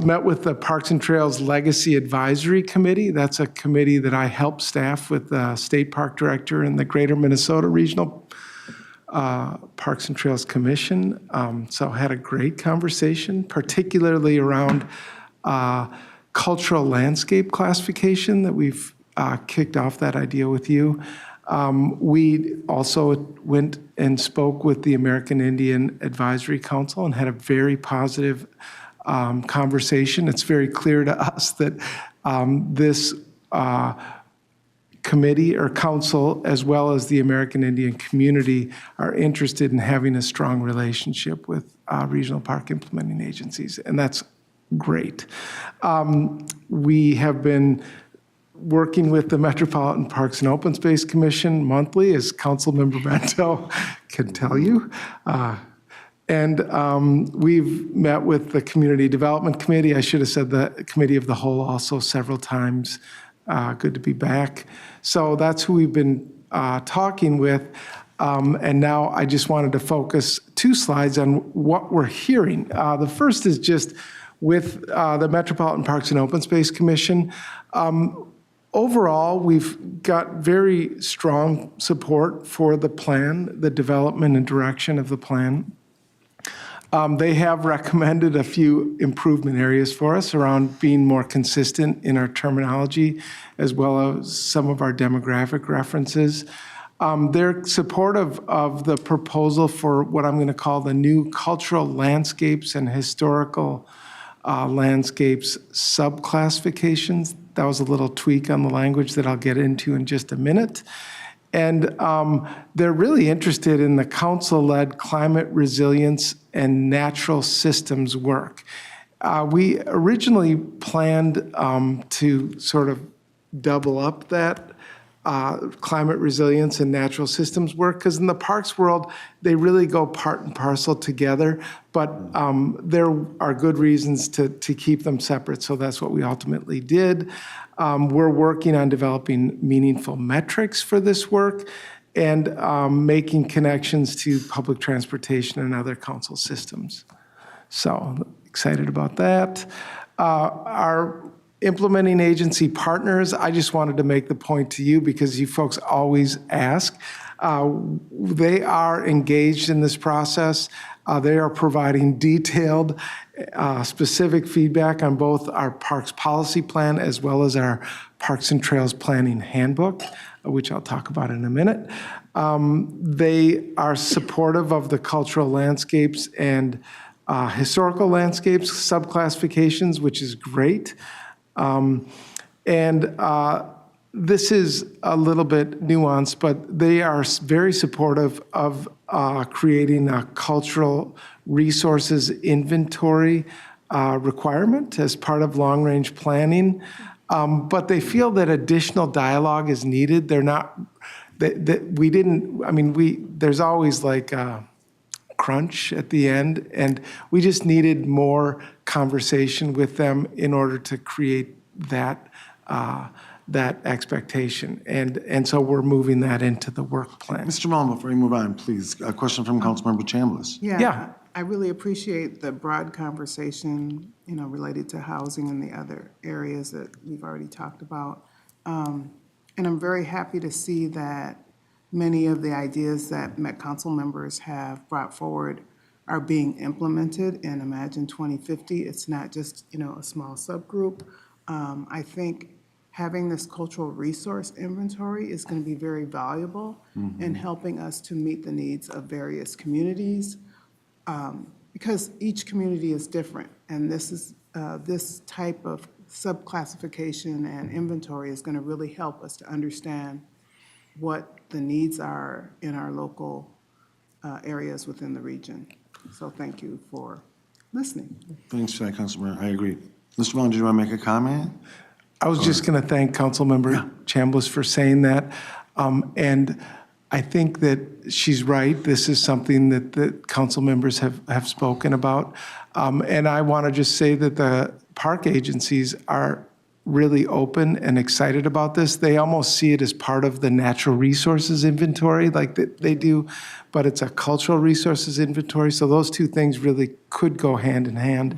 met with the Parks and Trails Legacy Advisory Committee. That's a committee that I help staff with the State Park Director and the Greater Minnesota Regional Parks and Trails Commission. So had a great conversation, particularly around cultural landscape classification that we've kicked off that idea with you. We also went and spoke with the American Indian Advisory Council and had a very positive conversation. It's very clear to us that this committee or council, as well as the American Indian community, are interested in having a strong relationship with regional park implementing agencies, and that's great. We have been working with the Metropolitan Parks and Open Space Commission monthly, as Councilmember Bento can tell you. And we've met with the Community Development Committee. I should have said the Committee of the Whole also several times. Good to be back. So that's who we've been talking with. And now I just wanted to focus 2 slides on what we're hearing. The first is just with the Metropolitan Parks and Open Space Commission. Overall, we've got very strong support for the plan, the development and direction of the plan. They have recommended a few improvement areas for us around being more consistent in our terminology, as well as some of our demographic references. They're supportive of the proposal for what I'm going to call the new cultural landscapes and historical landscapes subclassifications. That was a little tweak on the language that I'll get into in just a minute. And they're really interested in the council-led climate resilience and natural systems work. We originally planned to sort of double up that climate resilience and natural systems work, because in the parks world, they really go part and parcel together, but there are good reasons to keep them separate, so that's what we ultimately did. We're working on developing meaningful metrics for this work and making connections to public transportation and other council systems. So excited about that. Our implementing agency partners, I just wanted to make the point to you because you folks always ask. They are engaged in this process. They are providing detailed, specific feedback on both our Parks Policy Plan as well as our Parks and Trails Planning Handbook, which I'll talk about in a minute. They are supportive of the cultural landscapes and historical landscapes subclassifications, which is great. And this is a little bit nuanced, but they are very supportive of creating a cultural resources inventory requirement as part of long-range planning. But they feel that additional dialogue is needed. They're not, we didn't, I mean, there's always like a crunch at the end, and we just needed more conversation with them in order to create that expectation. And so we're moving that into the work plan. Mr. Mullin, before you move on, please, a question from Councilmember Chambliss. Yeah. I really appreciate the broad conversation, related to housing and the other areas that we've already talked about. And I'm very happy to see that many of the ideas that Met Council members have brought forward are being implemented in Imagine 2050. It's not just, a small subgroup. I think having this cultural resource inventory is going to be very valuable in helping us to meet the needs of various communities, because each community is different, and this type of subclassification and inventory is going to really help us to understand what the needs are in our local areas within the region. So thank you for listening. Thanks for that, Councilmember. I agree. Mr. Mullin, do you want to make a comment? I was just going to thank Councilmember Chambliss for saying that. And I think that she's right. This is something that the council members have spoken about. And I want to just say that the park agencies are really open and excited about this. They almost see it as part of the natural resources inventory like they do, but it's a cultural resources inventory. So those two things really could go hand in hand.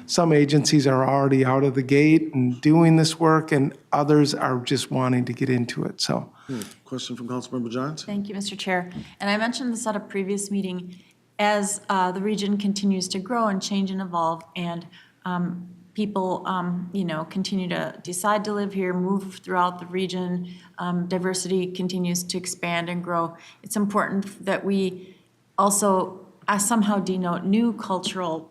Some agencies are already out of the gate and doing this work, and others are just wanting to get into it, so. Question from Councilmember Johns? Thank you, Mr. Chair. And I mentioned this at a previous meeting. As the region continues to grow and change and evolve, and people, continue to decide to live here, move throughout the region, diversity continues to expand and grow, it's important that we also somehow denote new cultural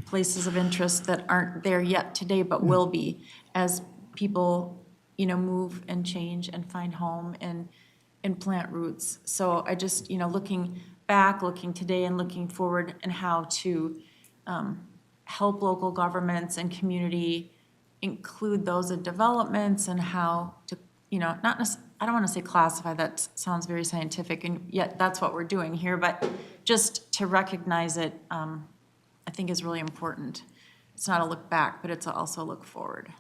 places of interest that aren't there yet today, but will be as people, move and change and find home and plant roots. So I just, looking back, looking today, and looking forward, and how to help local governments and community include those in developments, and how to, I don't want to say classify, that sounds very scientific, and yet that's what we're doing here, but just to recognize it, I think is really important. It's not a look back, but it's also a look forward.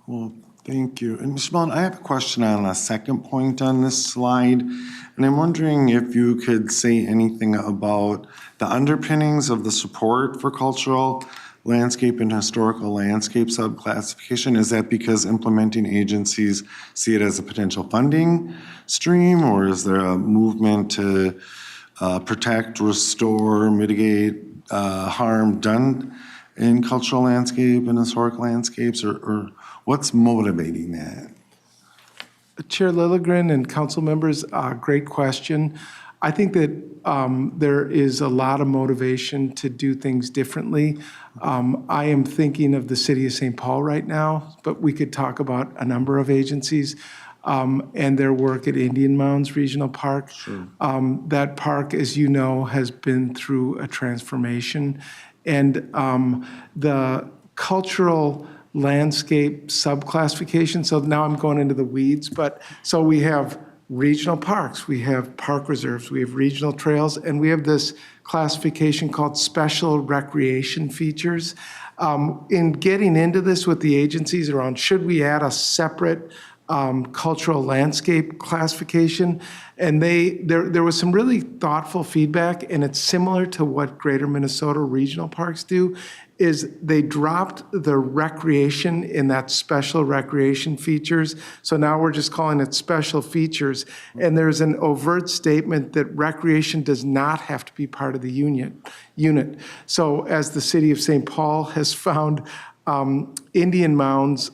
Well, thank you. And Ms. Mullin, I have a question on a second point on this slide, and I'm wondering if you could say anything about the underpinnings of the support for cultural landscape and historical landscape subclassification. Is that because implementing agencies see it as a potential funding stream, or is there a movement to protect, restore, mitigate harm done in cultural landscape and historic landscapes, or what's motivating that? Chair Lilligren and council members, great question. I think that there is a lot of motivation to do things differently. I am thinking of the city of St. Paul right now, but we could talk about a number of agencies and their work at Indian Mounds Regional Park. Sure. That park, as you know, has been through a transformation. And the cultural landscape subclassification, so now I'm going into the weeds, but so we have regional parks, we have park reserves, we have regional trails, and we have this classification called special recreation features. In getting into this with the agencies around, should we add a separate cultural landscape classification? And there was some really thoughtful feedback, and it's similar to what Greater Minnesota Regional Parks do, is they dropped the recreation in that special recreation features. So now we're just calling it special features. And there's an overt statement that recreation does not have to be part of the unit. So as the city of St. Paul has found, Indian Mounds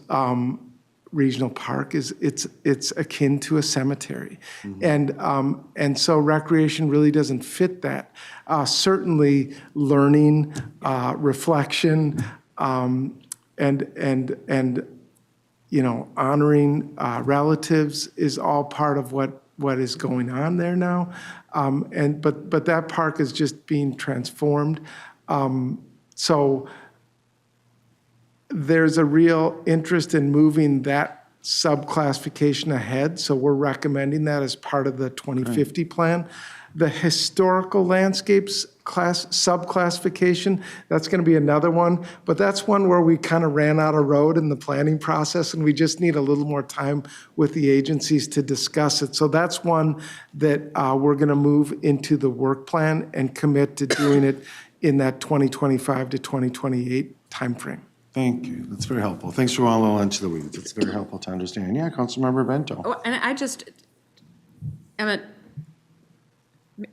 Regional Park it's akin to a cemetery. And so recreation really doesn't fit that. Certainly learning, reflection, and honoring relatives is all part of what is going on there now. But that park is just being transformed. So there's a real interest in moving that subclassification ahead. So we're recommending that as part of the 2050 plan. The historical landscapes subclassification, that's going to be another one, but that's one where we kind of ran out of road in the planning process, and we just need a little more time with the agencies to discuss it. So that's one that we're going to move into the work plan and commit to doing it in that 2025 to 2028 timeframe. Thank you. That's very helpful. Thanks for all into the weeds. It's very helpful to understand. Yeah, Councilmember Vento. Oh, and Emmett,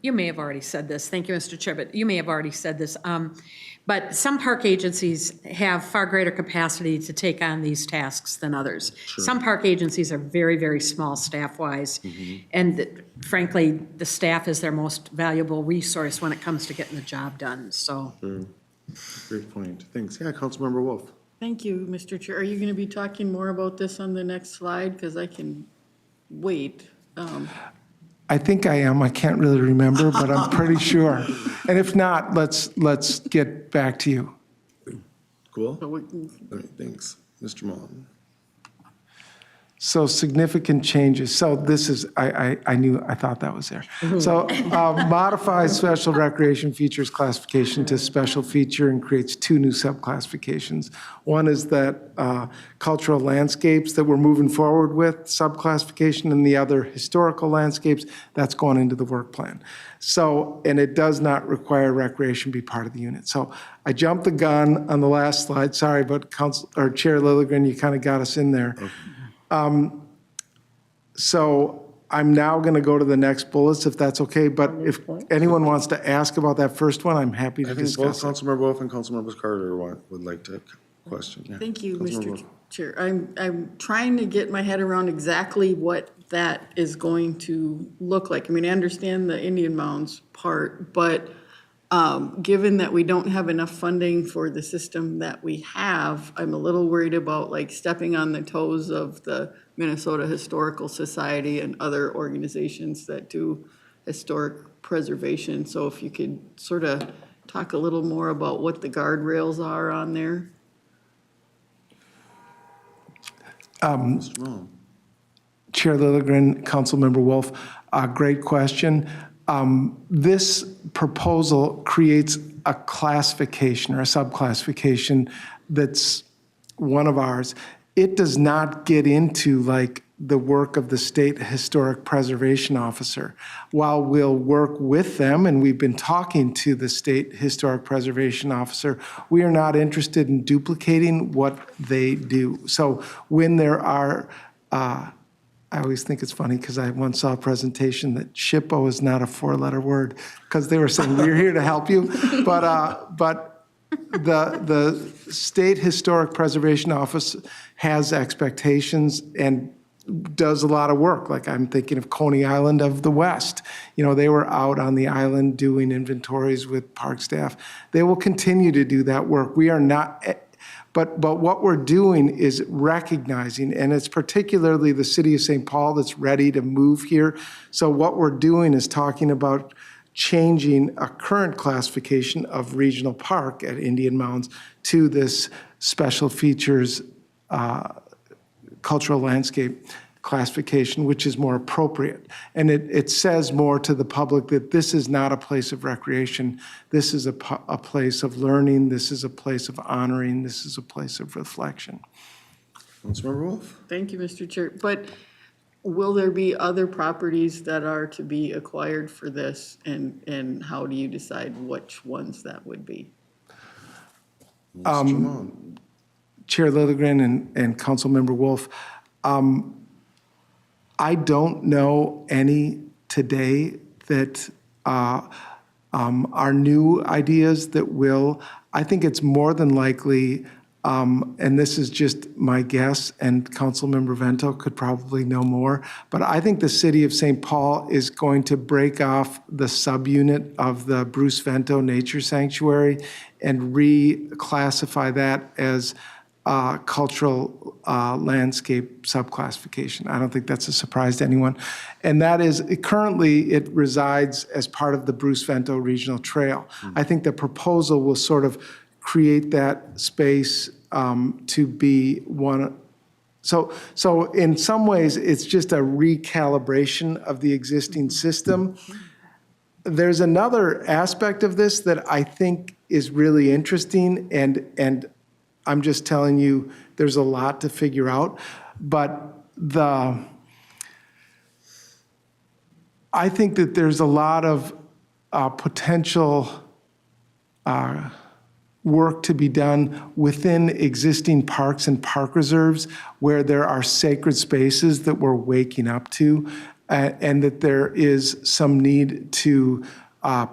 you may have already said this, thank you, Mr. Chair, but you may have already said this, but some park agencies have far greater capacity to take on these tasks than others. Some park agencies are very, very small staff-wise, and frankly, the staff is their most valuable resource when it comes to getting the job done, so. Great point. Thanks. Yeah, Councilmember Wolf. Thank you, Mr. Chair. Are you going to be talking more about this on the next slide? Because I can wait. I think I am. I can't really remember, but I'm pretty sure. And if not, let's get back to you. Cool. All right, thanks. Mr. Mullen. So significant changes. So this is, I thought that was there. So modify special recreation features classification to special feature and creates two new subclassifications. One is that cultural landscapes that we're moving forward with, subclassification, and the other historical landscapes, that's going into the work plan. So, and it does not require recreation be part of the unit. So I jumped the gun on the last slide, sorry, but Chair Lilligren, you kind of got us in there. Okay. So I'm now going to go to the next bullets, if that's okay. But if anyone wants to ask about that first one, I'm happy to discuss it. Both Councilmember Wolf and Councilmember Carter would like to question. Yeah. Thank you, Mr. Chair. I'm trying to get my head around exactly what that is going to look like. I mean, I understand the Indian Mounds part, but given that we don't have enough funding for the system that we have, I'm a little worried about like stepping on the toes of the Minnesota Historical Society and other organizations that do historic preservation. So if you could sort of talk a little more about what the guardrails are on there. Chair Lilligren, Councilmember Wolf, great question. This proposal creates a classification or a subclassification that's one of ours. It does not get into like the work of the State Historic Preservation Officer. While we'll work with them, and we've been talking to the State Historic Preservation Officer, we are not interested in duplicating what they do. So when there are, I always think it's funny because I once saw a presentation that SHPO is not a four-letter word because they were saying, we're here to help you. But the State Historic Preservation Office has expectations and does a lot of work. Like I'm thinking of Coney Island of the West. You know, they were out on the island doing inventories with park staff. They will continue to do that work. We are not, but what we're doing is recognizing, and it's particularly the city of St. Paul that's ready to move here. So what we're doing is talking about changing a current classification of regional park at Indian Mounds to this special features cultural landscape classification, which is more appropriate. And it says more to the public that this is not a place of recreation. This is a place of learning. This is a place of honoring. This is a place of reflection. Councilmember Wolf? Thank you, Mr. Chair. But will there be other properties that are to be acquired for this? And how do you decide which ones that would be? Chair Lilligren and Councilmember Wolf, I don't know any today that are new ideas that will. I think it's more than likely, and this is just my guess, and Councilmember Vento could probably know more, but I think the city of St. Paul is going to break off the subunit of the Bruce Vento Nature Sanctuary and reclassify that as cultural landscape subclassification. I don't think that's a surprise to anyone. And that is, currently, it resides as part of the Bruce Vento Regional Trail. I think the proposal will sort of create that space to be one. So in some ways, it's just a recalibration of the existing system. There's another aspect of this that I think is really interesting, and I'm just telling you, there's a lot to figure out. But I think that there's a lot of potential work to be done within existing parks and park reserves where there are sacred spaces that we're waking up to, and that there is some need to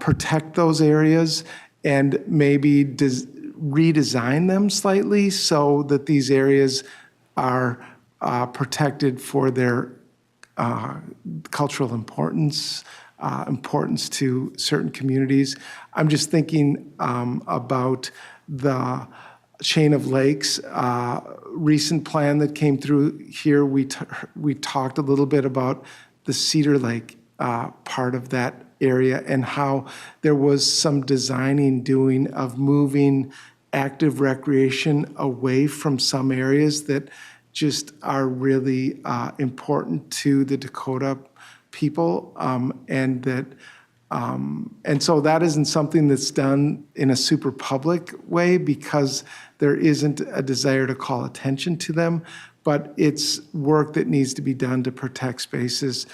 protect those areas and maybe redesign them slightly so that these areas are protected for their cultural importance, importance to certain communities. I'm just thinking about the chain of lakes recent plan that came through here. We talked a little bit about the Cedar Lake part of that area and how there was some designing doing of moving active recreation away from some areas that just are really important to the Dakota people, and so that isn't something that's done in a super public way because there isn't a desire to call attention to them, but it's work that needs to be done to protect spaces.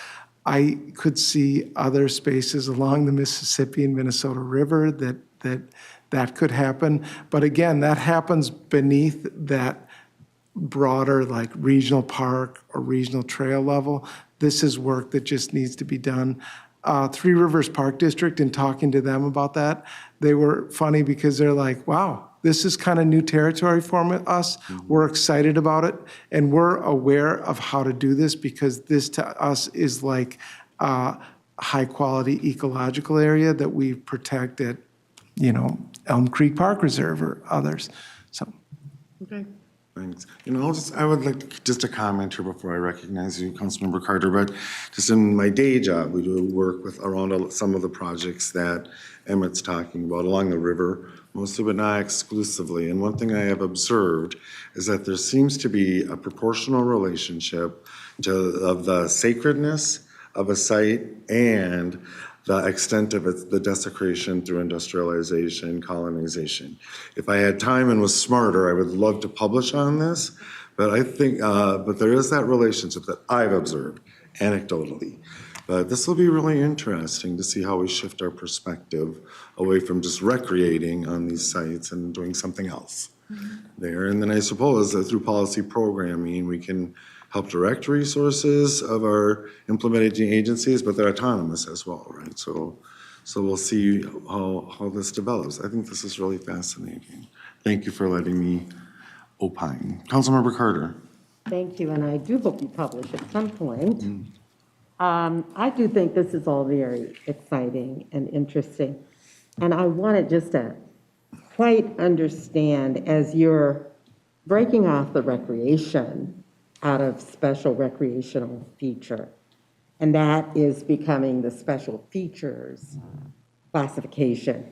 I could see other spaces along the Mississippi and Minnesota River that could happen, but again, that happens beneath that broader like regional park or regional trail level. This is work that just needs to be done. Three Rivers Park District, in talking to them about that, they were funny because they're like, wow, this is kind of new territory for us. We're excited about it, and we're aware of how to do this because this to us is like a high-quality ecological area that we protect at, Elm Creek Park Reserve or others. So. Okay. Thanks. I would like just a comment here before I recognize you, Councilmember Carter, but just in my day job, we do work with around some of the projects that Emmett's talking about along the river, mostly but not exclusively. And one thing I have observed is that there seems to be a proportional relationship of the sacredness of a site and the extent of the desecration through industrialization, colonization. If I had time and was smarter, I would love to publish on this, but I think, but there is that relationship that I've observed anecdotally. But this will be really interesting to see how we shift our perspective away from just recreating on these sites and doing something else there. And then I suppose that through policy programming, we can help direct resources of our implementing agencies, but they're autonomous as well, right? So we'll see how this develops. I think this is really fascinating. Thank you for letting me opine. Councilmember Carter. Thank you, and I do hope you publish at some point. I do think this is all very exciting and interesting. And I wanted just to quite understand, as you're breaking off the recreation out of special recreational feature, and that is becoming the special features classification.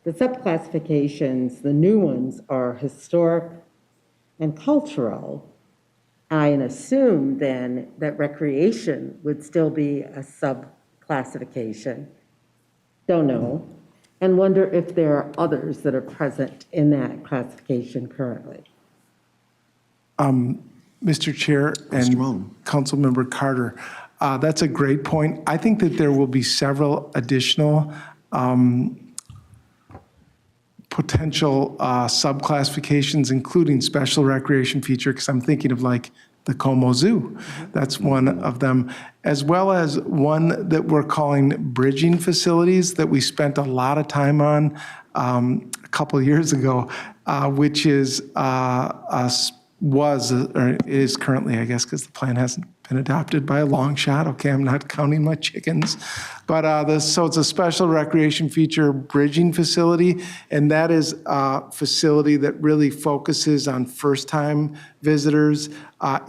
The subclassifications, the new ones, are historic and cultural. I assume then that recreation would still be a subclassification. Don't know. And wonder if there are others that are present in that classification currently. Mr. Chair and Councilmember Carter, that's a great point. I think that there will be several additional potential subclassifications, including special recreation feature, because I'm thinking of like the Como Zoo. That's one of them, as well as one that we're calling bridging facilities that we spent a lot of time on a couple of years ago, which is was, or is currently, I guess, because the plan hasn't been adopted by a long shot. Okay, I'm not counting my chickens. But so it's a special recreation feature bridging facility, and that is a facility that really focuses on first-time visitors,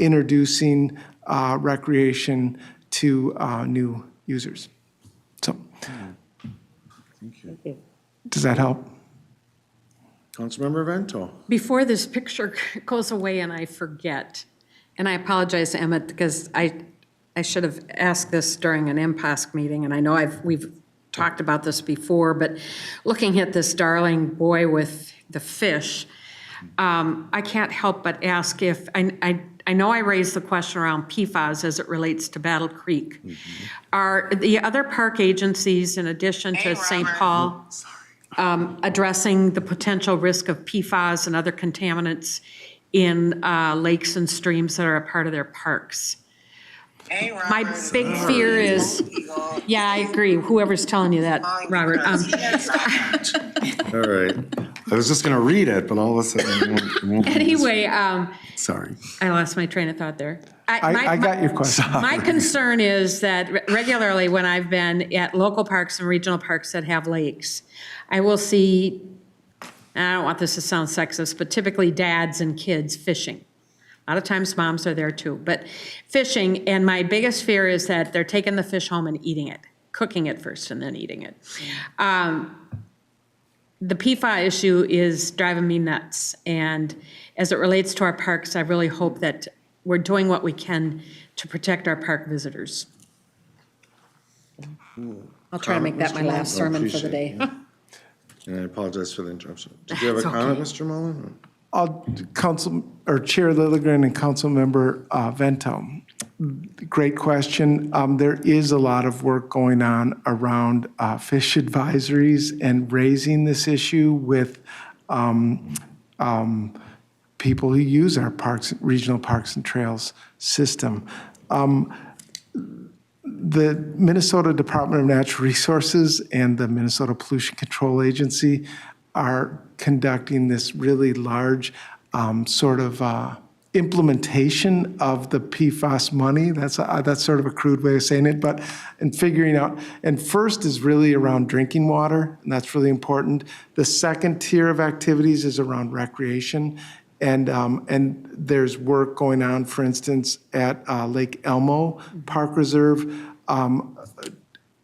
introducing recreation to new users. So, does that help? Councilmember Vento. Before this picture goes away and I forget, and I apologize to Emmett, because I should have asked this during an MPOSC meeting, and I know we've talked about this before, but looking at this darling boy with the fish, I can't help but ask if, I know I raised the question around PFAS as it relates to Battle Creek. Are the other park agencies, in addition to St. Paul, addressing the potential risk of PFAS and other contaminants in lakes and streams that are a part of their parks? My big fear is, yeah, I agree, whoever's telling you that, Robert. All right. I was just going to read it, but all of a sudden. Anyway, Sorry. I lost my train of thought there. I got your question. My concern is that regularly when I've been at local parks and regional parks that have lakes, I will see, and I don't want this to sound sexist, but typically dads and kids fishing. A lot of times moms are there too, but fishing, and my biggest fear is that they're taking the fish home and eating it, cooking it first and then eating it. The PFAS issue is driving me nuts, and as it relates to our parks, I really hope that we're doing what we can to protect our park visitors. I'll try to make that my last sermon for the day. And I apologize for the interruption. Did you have a comment, Mr. Mullen? Chair Lilligren and Councilmember Vento. Great question. There is a lot of work going on around fish advisories and raising this issue with people who use our parks, regional parks and trails system. The Minnesota Department of Natural Resources and the Minnesota Pollution Control Agency are conducting this really large sort of implementation of the PFAS money. That's sort of a crude way of saying it, but in figuring out, and first is really around drinking water, and that's really important. The second tier of activities is around recreation, and there's work going on, for instance, at Lake Elmo Park Reserve,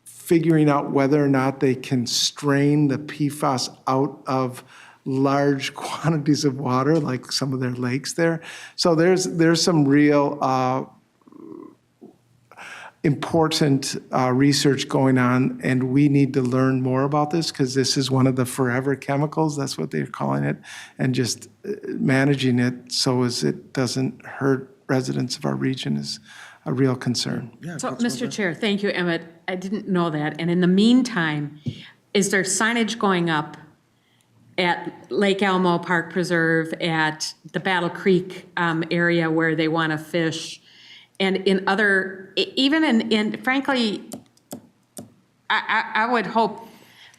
figuring out whether or not they can strain the PFAS out of large quantities of water, like some of their lakes there. So there's some real important research going on, and we need to learn more about this because this is one of the forever chemicals, that's what they're calling it, and just managing it so as it doesn't hurt residents of our region is a real concern. So, Mr. Chair, thank you, Emmett. I didn't know that. And in the meantime, is there signage going up at Lake Elmo Park Preserve, at the Battle Creek area where they want to fish, and in other, even in frankly, I would hope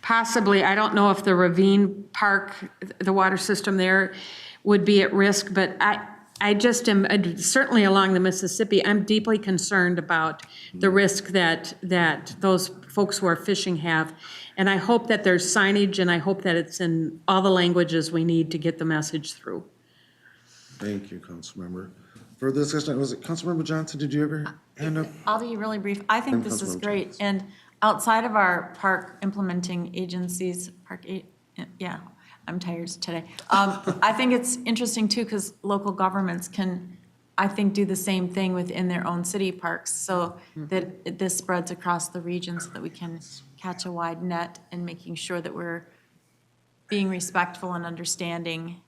possibly, I don't know if the Ravine Park, the water system there would be at risk, but I just am, certainly along the Mississippi, I'm deeply concerned about the risk that those folks who are fishing have. And I hope that there's signage, and I hope that it's in all the languages we need to get the message through. Thank you, Councilmember. For this discussion, was it Councilmember Johnson? Did you ever hand up? I'll be really brief. I think And this is Councilmember great. Johnson. And outside of our park implementing agencies, yeah, I'm tired today. I think it's interesting too, because local governments can, I think, do the same thing within their own city parks, so that this spreads across the region so that we can catch a wide net and making sure that we're being respectful and understanding,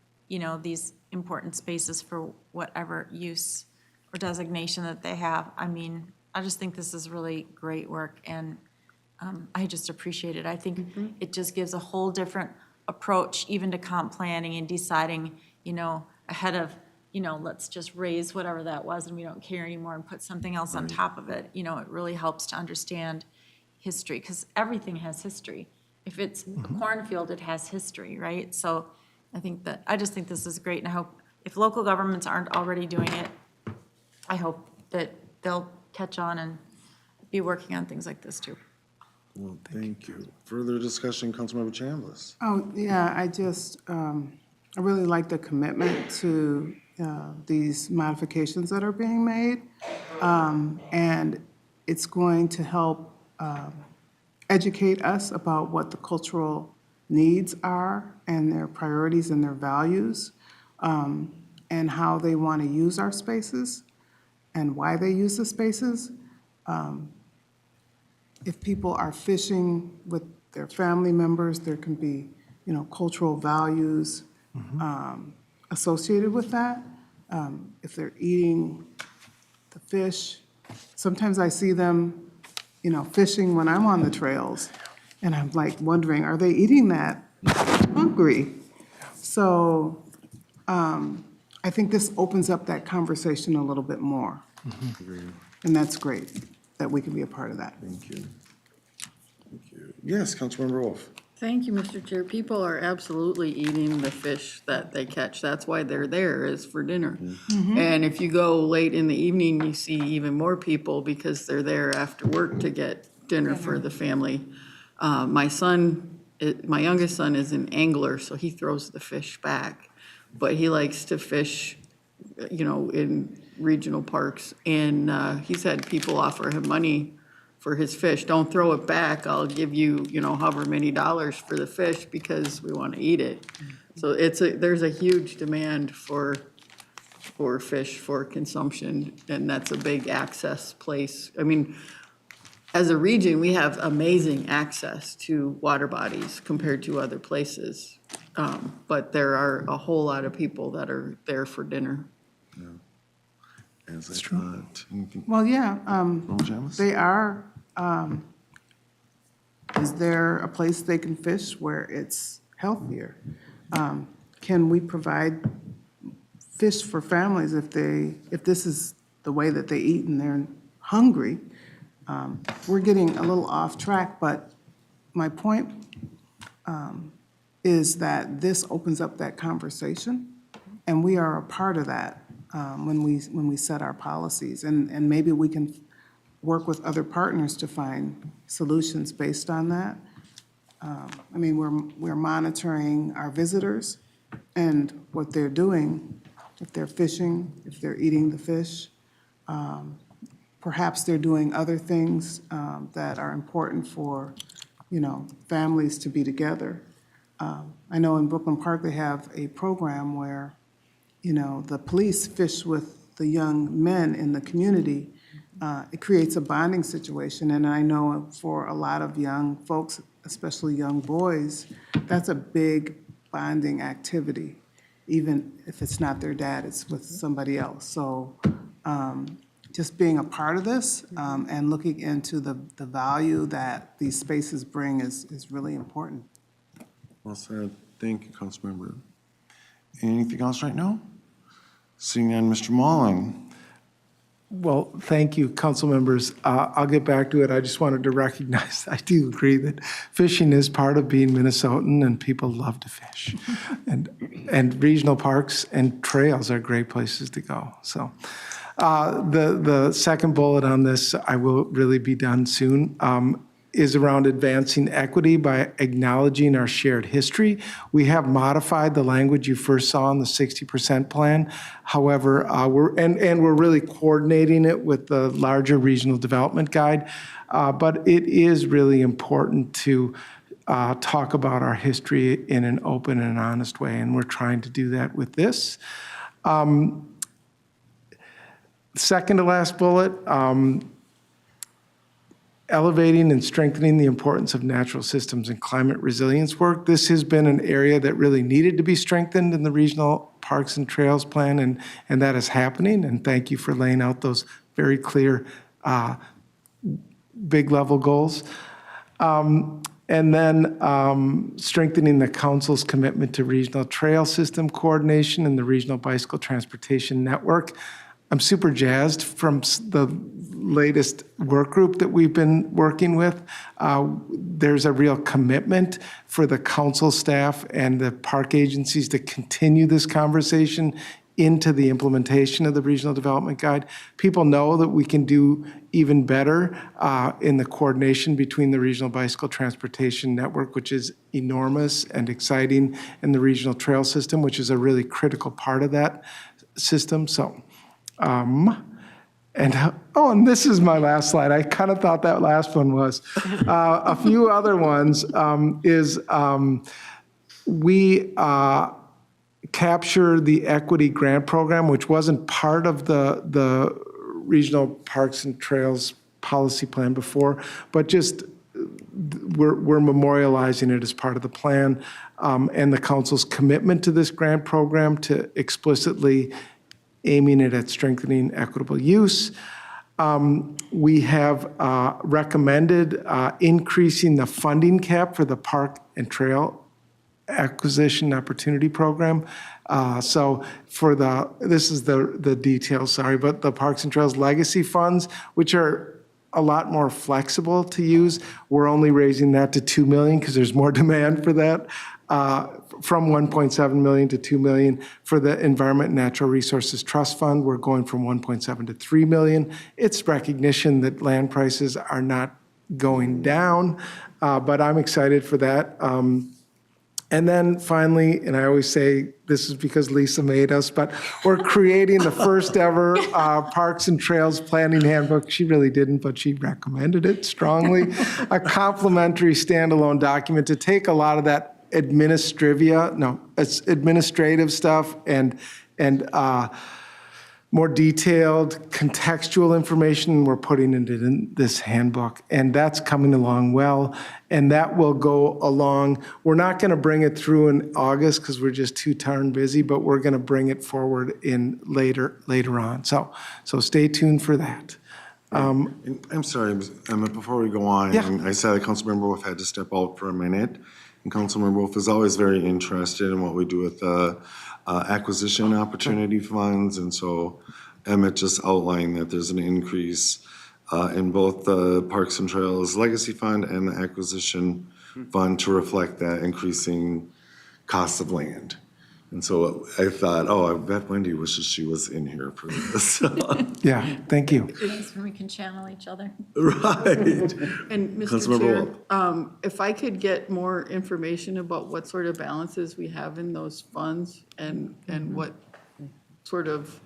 these important spaces for whatever use or designation that they have. I mean, I just think this is really great work, and I just appreciate it. I think it just gives a whole different approach even to comp planning and deciding, ahead of, let's just raise whatever that was and we don't care anymore and put something else on top of it. It really helps to understand history, because everything has history. If it's a cornfield, it has history, right? So I just think this is great, and I hope if local governments aren't already doing it, I hope that they'll catch on and be working on things like this too. Well, thank you. Further discussion, Councilmember Chambliss. Oh, yeah, I really like the commitment to these modifications that are being made. And it's going to help educate us about what the cultural needs are and their priorities and their values, and how they want to use our spaces and why they use the spaces. If people are fishing with their family members, there can be, cultural values associated with that. If they're eating the fish, sometimes I see them, fishing when I'm on the trails, and I'm like wondering, are they eating that hungry? So I think this opens up that conversation a little bit more. And that's great that we can be a part of that. Thank you. Thank you. Yes, Councilmember Wolf. Thank you, Mr. Chair. People are absolutely eating the fish that they catch. That's why they're there, is for dinner. And if you go late in the evening, you see even more people because they're there after work to get dinner for the family. My youngest son is an angler, so he throws the fish back. But he likes to fish, in regional parks. And he's had people offer him money for his fish. Don't throw it back. I'll give you, however many dollars for the fish because we want to eat it. So there's a huge demand for fish for consumption, and that's a big access place. I mean, as a region, we have amazing access to water bodies compared to other places. But there are a whole lot of people that are there for dinner. As I thought. Anything? Well, yeah, Janice? they are. Is there a place they can fish where it's healthier? Can we provide fish for families if this is the way that they eat and they're hungry? We're getting a little off track, but my point is that this opens up that conversation, and we are a part of that when we set our policies, and maybe we can work with other partners to find solutions based on that. I mean, we're monitoring our visitors and what they're doing, if they're fishing, if they're eating the fish. Perhaps they're doing other things that are important for, families to be together. I know in Brooklyn Park, they have a program where, the police fish with the young men in the community. It creates a bonding situation, and I know for a lot of young folks, especially young boys, that's a big bonding activity. Even if it's not their dad, it's with somebody else. So just being a part of this and looking into the value that these spaces bring is really important. Well said. Thank you, Councilmember. Anything else right now? Seeing none, Mr. Malling. Well, thank you, council members. I'll get back to it. I just wanted to recognize, I do agree that fishing is part of being Minnesotan, and people love to fish. And regional parks and trails are great places to go. So the second bullet on this, I will really be done soon, is around advancing equity by acknowledging our shared history. We have modified the language you first saw in the 60% plan. However, we're really coordinating it with the larger regional development guide. But it is really important to talk about our history in an open and honest way, and we're trying to do that with this. Second to last bullet, elevating and strengthening the importance of natural systems and climate resilience work. This has been an area that really needed to be strengthened in the Regional Parks and Trails Plan, and that is happening. And thank you for laying out those very clear, big level goals. And then strengthening the council's commitment to regional trail system coordination and the regional bicycle transportation network. I'm super jazzed from the latest work group that we've been working with. There's a real commitment for the council staff and the park agencies to continue this conversation into the implementation of the Regional Development Guide. People know that we can do even better in the coordination between the Regional Bicycle Transportation Network, which is enormous and exciting, and the Regional Trail System, which is a really critical part of that system. So, and this is my last slide. I kind of thought that last one was. A few other ones we capture the equity grant program, which wasn't part of the Regional Parks and Trails policy plan before, but just we're memorializing it as part of the plan, and the council's commitment to this grant program to explicitly aiming it at strengthening equitable use. We have recommended increasing the funding cap for the Park and Trail Acquisition Opportunity Program. So for this is the details, sorry, but the Parks and Trails Legacy Funds, which are a lot more flexible to use, we're only raising that to $2 million because there's more demand for that. From 1.7 million to 2 million. For the Environment and Natural Resources Trust Fund, we're going from 1.7 to 3 million. It's recognition that land prices are not going down, but I'm excited for that. And then finally, and I always say this is because Lisa made us, but we're creating the first ever Parks and Trails Planning Handbook. She really didn't, but she recommended it strongly. A complimentary standalone document to take a lot of that it's administrative stuff and more detailed contextual information we're putting into this handbook, and that's coming along well, and that will go along. We're not going to bring it through in August because we're just too darn busy, but we're going to bring it forward in later on. So stay tuned for that. I'm sorry, Emma, before we go on, Yeah. I said that Councilmember Wolf had to step out for a minute. And Councilmember Wolf is always very interested in what we do with the acquisition opportunity funds. And so Emmett just outlined that there's an increase in both the Parks and Trails Legacy Fund and the Acquisition Fund to reflect that increasing cost of land. And so I thought, I bet Wendy wishes she was in here for this. Yeah, thank you. Thanks when we can channel each other. Right. And Mr. Councilmember Chair, if I could get more information about what sort of balances we have in those funds and what sort of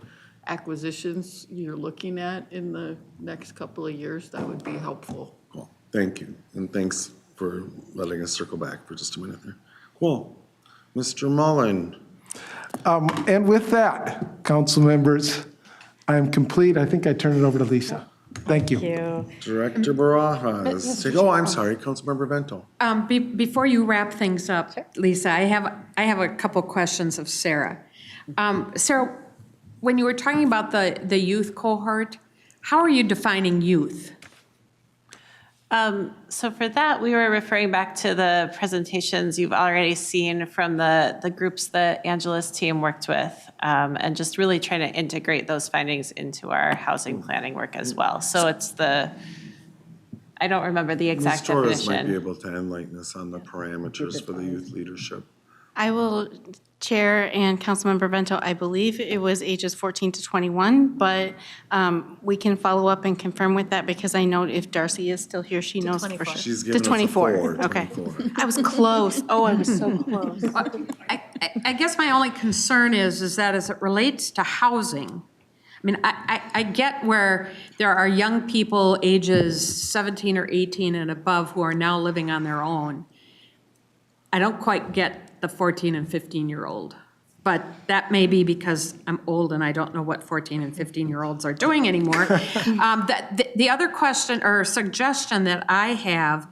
acquisitions you're looking at in the next couple of years, that would be helpful. Cool. Thank you. And thanks for letting us circle back for just a minute there. Cool. Mr. Mullen. And with that, council members, I am complete. I think I turn it over to Lisa. Thank you. Director Barajas. I'm sorry, Councilmember Vento. Before you wrap things up, Lisa, I have a couple questions of Sarah. Sarah, when you were talking about the youth cohort, how are you defining youth? So for that, we were referring back to the presentations you've already seen from the groups that Angela's team worked with, and just really trying to integrate those findings into our housing planning work as well. So it's I don't remember the exact Ms. Torres might definition. be able to enlighten us on the parameters for the youth leadership. I will, Chair and Councilmember Vento, I believe it was ages 14 to 21, but we can follow up and confirm with that because I know if Darcy is still here, she knows for sure. She's To giving us a 24. Okay. 24. I was close. Oh, I was so close. I guess my only concern is that as it relates to housing, I mean, I get where there are young people ages 17 or 18 and above who are now living on their own. I don't quite get the 14 and 15-year-old, but that may be because I'm old and I don't know what 14 and 15-year-olds are doing anymore. The other question or suggestion that I have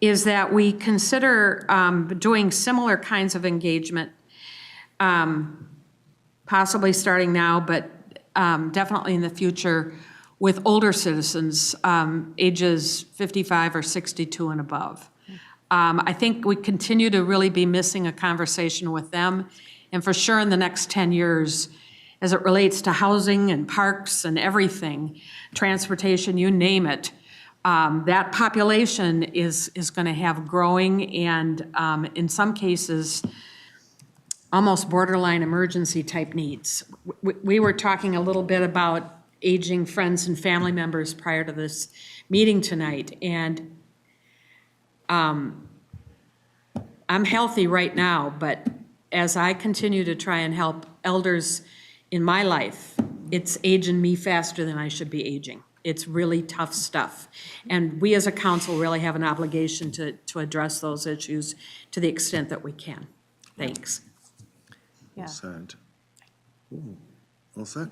is that we consider doing similar kinds of engagement, possibly starting now, but definitely in the future with older citizens, ages 55 or 62 and above. I think we continue to really be missing a conversation with them. And for sure in the next 10 years, as it relates to housing and parks and everything, transportation, you name it, that population is going to have growing and in some cases, almost borderline emergency type needs. We were talking a little bit about aging friends and family members prior to this meeting tonight, and I'm healthy right now, but as I continue to try and help elders in my life, it's aging me faster than I should be aging. It's really tough stuff. And we as a council really have an obligation to address those issues to the extent that we can. Thanks. Yeah. Said. Ooh, all set?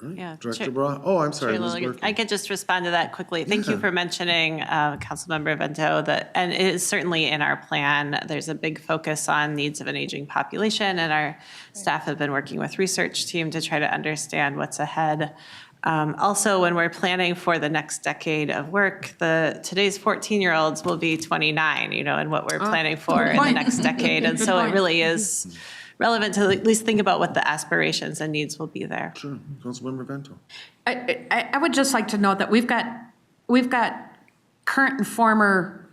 All right. Yeah, Director Chair- Bra, oh, I'm sorry, Chair Ms. Lilligan, Murphy. I could just respond to that quickly. Thank you for mentioning, Councilmember Vento, that, and it is certainly in our plan. There's a big focus on needs of an aging population, and our staff have been working with research team to try to understand what's ahead. Also, when we're planning for the next decade of work, today's 14-year-olds will be 29, and what we're planning for in the next decade. And so it really is relevant to at least think about what the aspirations and needs will be there. Sure, Councilmember Vento. I would just like to note that we've got current and former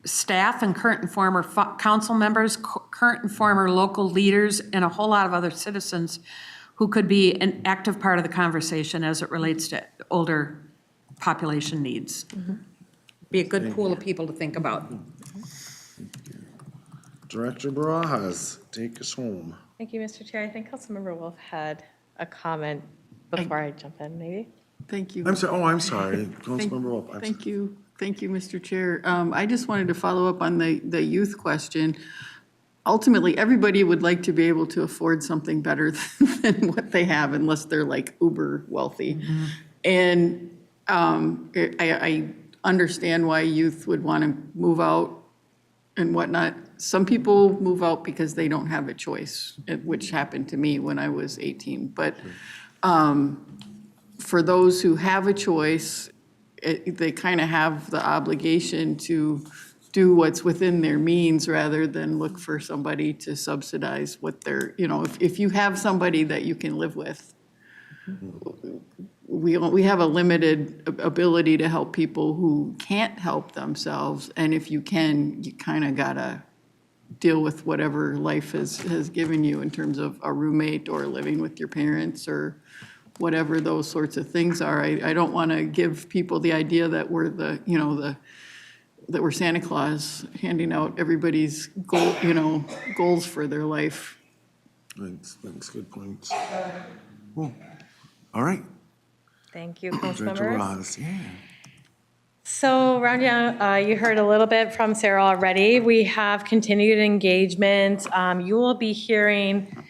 staff and current and former council members, current and former local leaders, and a whole lot of other citizens who could be an active part of the conversation as it relates to older population needs. Be a good pool of people to think about. Director Barajas, take us home. Thank you, Mr. Chair. I think Councilmember Wolf had a comment before I jump in, maybe? Thank you. I'm sorry, Councilmember Wolf. I'm Thank you. Thank you, Mr. Chair. I just wanted to follow up on the youth question. Ultimately, everybody would like to be able to afford something better than what they have unless they're like uber wealthy. And I understand why youth would want to move out and whatnot. Some people move out because they don't have a choice, which happened to me when I was 18. But for those who have a choice, they kind of have the obligation to do what's within their means rather than look for somebody to subsidize what they're, if you have somebody that you can live with, we have a limited ability to help people who can't help themselves. And if you can, you kind of gotta deal with whatever life has given you in terms of a roommate or living with your parents or whatever those sorts of things are. I don't want to give people the idea that we're that we're Santa Claus handing out everybody's goals for their life. Thanks, good points. Cool. All right, Thank you, Director Councilmembers. Barajas, yeah. So, Round, you heard a little bit from Sarah already. We have continued engagement. You will be hearing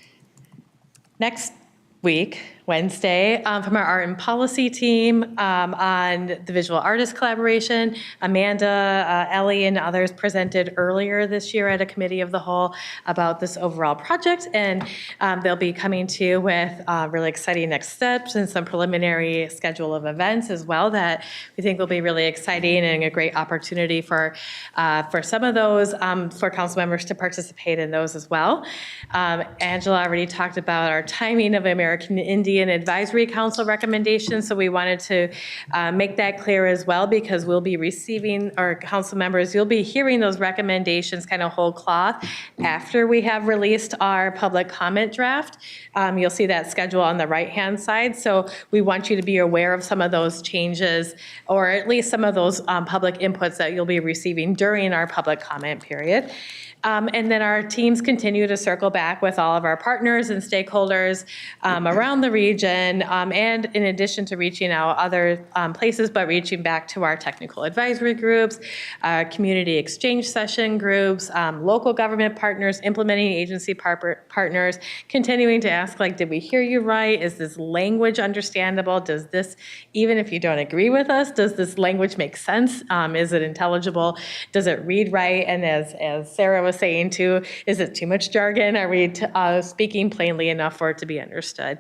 next week, Wednesday, from our art and policy team on the visual artist collaboration. Amanda, Ellie, and others presented earlier this year at a committee of the whole about this overall project, and they'll be coming to you with really exciting next steps and some preliminary schedule of events as well that we think will be really exciting and a great opportunity for some of those, for council members to participate in those as well. Angela already talked about our timing of American Indian Advisory Council recommendations, so we wanted to make that clear as well, because we'll be receiving, our council members, you'll be hearing those recommendations kind of whole cloth after we have released our public comment draft. You'll see that schedule on the right-hand side, so we want you to be aware of some of those changes, or at least some of those public inputs that you'll be receiving during our public comment period. And then our teams continue to circle back with all of our partners and stakeholders around the region, and in addition to reaching out other places, but reaching back to our technical advisory groups, community exchange session groups, local government partners, implementing agency partners, continuing to ask, like, did we hear you right? Is this language understandable? Does this, even if you don't agree with us, does this language make sense? Is it intelligible? Does it read right? And as Sarah was saying too, is it too much jargon? Are we speaking plainly enough for it to be understood?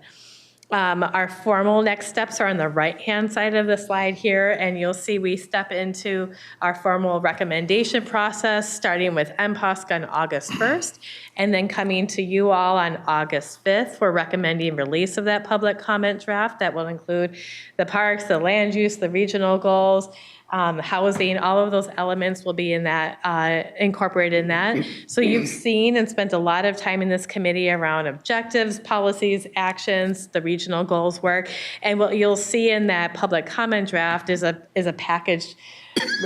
Our formal next steps are on the right-hand side of the slide here, and you'll see we step into our formal recommendation process, starting with MPOSC on August 1st, and then coming to you all on August 5th. We're recommending release of that public comment draft that will include the parks, the land use, the regional goals, housing, all of those elements will be in that, incorporated in that. So you've seen and spent a lot of time in this committee around objectives, policies, actions, the regional goals work. And what you'll see in that public comment draft is a packaged